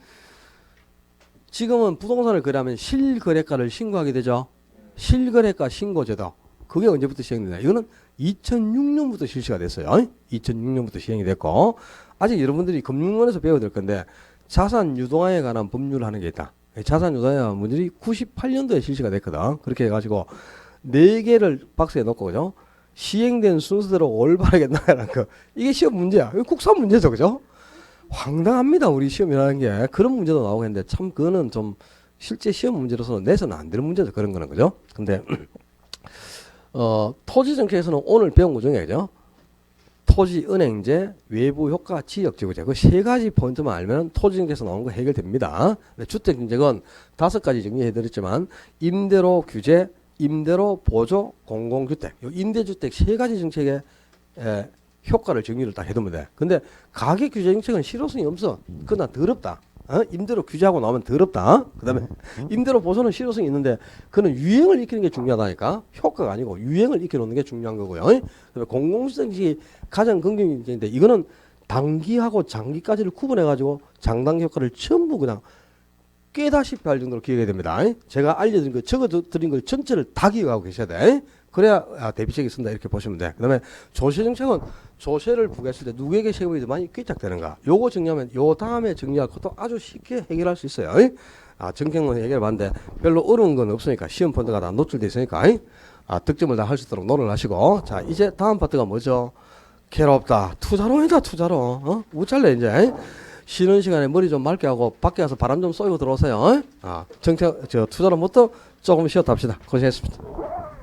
지금은 부동산을 거래하면 실거래가를 신고하게 되죠. 실거래가 신고제도. 그게 언제부터 시행되냐. 이거는 2006년부터 실시가 됐어요. 2006년부터 시행이 됐고, 아직 여러분들이 금융원에서 배워야 될 건데, 자산 유동화에 관한 법률을 하는 게 있다. 자산 유동화에 관한 법률이 98년도에 실시가 됐거든. 그렇게 해가지고 4개를 박스에 넣고, 그죠? 시행된 순서대로 올바르게 나가라는 거. 이게 시험 문제야. 이거 국사 문제죠. 그죠? 황당합니다. 우리 시험이라는 게. 그런 문제도 나오고 했는데, 참, 그거는 좀 실제 시험 문제로서는 내서는 안 되는 문제죠. 그런 거는. 그죠? 근데, 토지 정책에서는 오늘 배운 것 중에, 그죠? 토지 은행제, 외부 효과, 지역 지구제. 그 세 가지 포인트만 알면 토지 정책에서 나온 거 해결됩니다. 주택 정책은 5가지 정리해 드렸지만, 임대로 규제, 임대로 보조, 공공주택. 요 임대주택 3가지 정책의 효과를 정리를 딱 해두면 돼. 근데 가격 규제 정책은 실효성이 없어. 그건 더럽다. 임대로 규제하고 나오면 더럽다. 그 다음에 임대로 보조는 실효성이 있는데 그는 유행을 익히는 게 중요하다니까. 효과가 아니고 유행을 익혀놓는 게 중요한 거고요. 그다음에 공공주택이 가장 긍정적인 정책인데 이거는 단기하고 장기까지를 구분해가지고 장단 효과를 전부 그냥 깨다시피 할 정도로 기억해야 됩니다. 제가 알려드린 거 적어드린 걸 전체를 다 기억하고 계셔야 돼. 그래야 대비책이 쓴다 이렇게 보시면 돼. 그 다음에 조세 정책은 조세를 부과했을 때 누구에게 세금이 더 많이 끼짝되는가. 요거 정리하면 요 다음에 정리할 것도 아주 쉽게 해결할 수 있어요. 정책론 해결해봤는데 별로 어려운 건 없으니까 시험 폰트가 다 노출되어 있으니까 득점을 다 할 수 있도록 노력을 하시고. 자, 이제 다음 파트가 뭐죠? 괴롭다. 투자론이다. 투자론. 우짤래 이제. 쉬는 시간에 머리 좀 맑게 하고 밖에 가서 바람 좀 쏘고 들어오세요. 투자론부터 조금 쉬었다 합시다. 고생했습니다.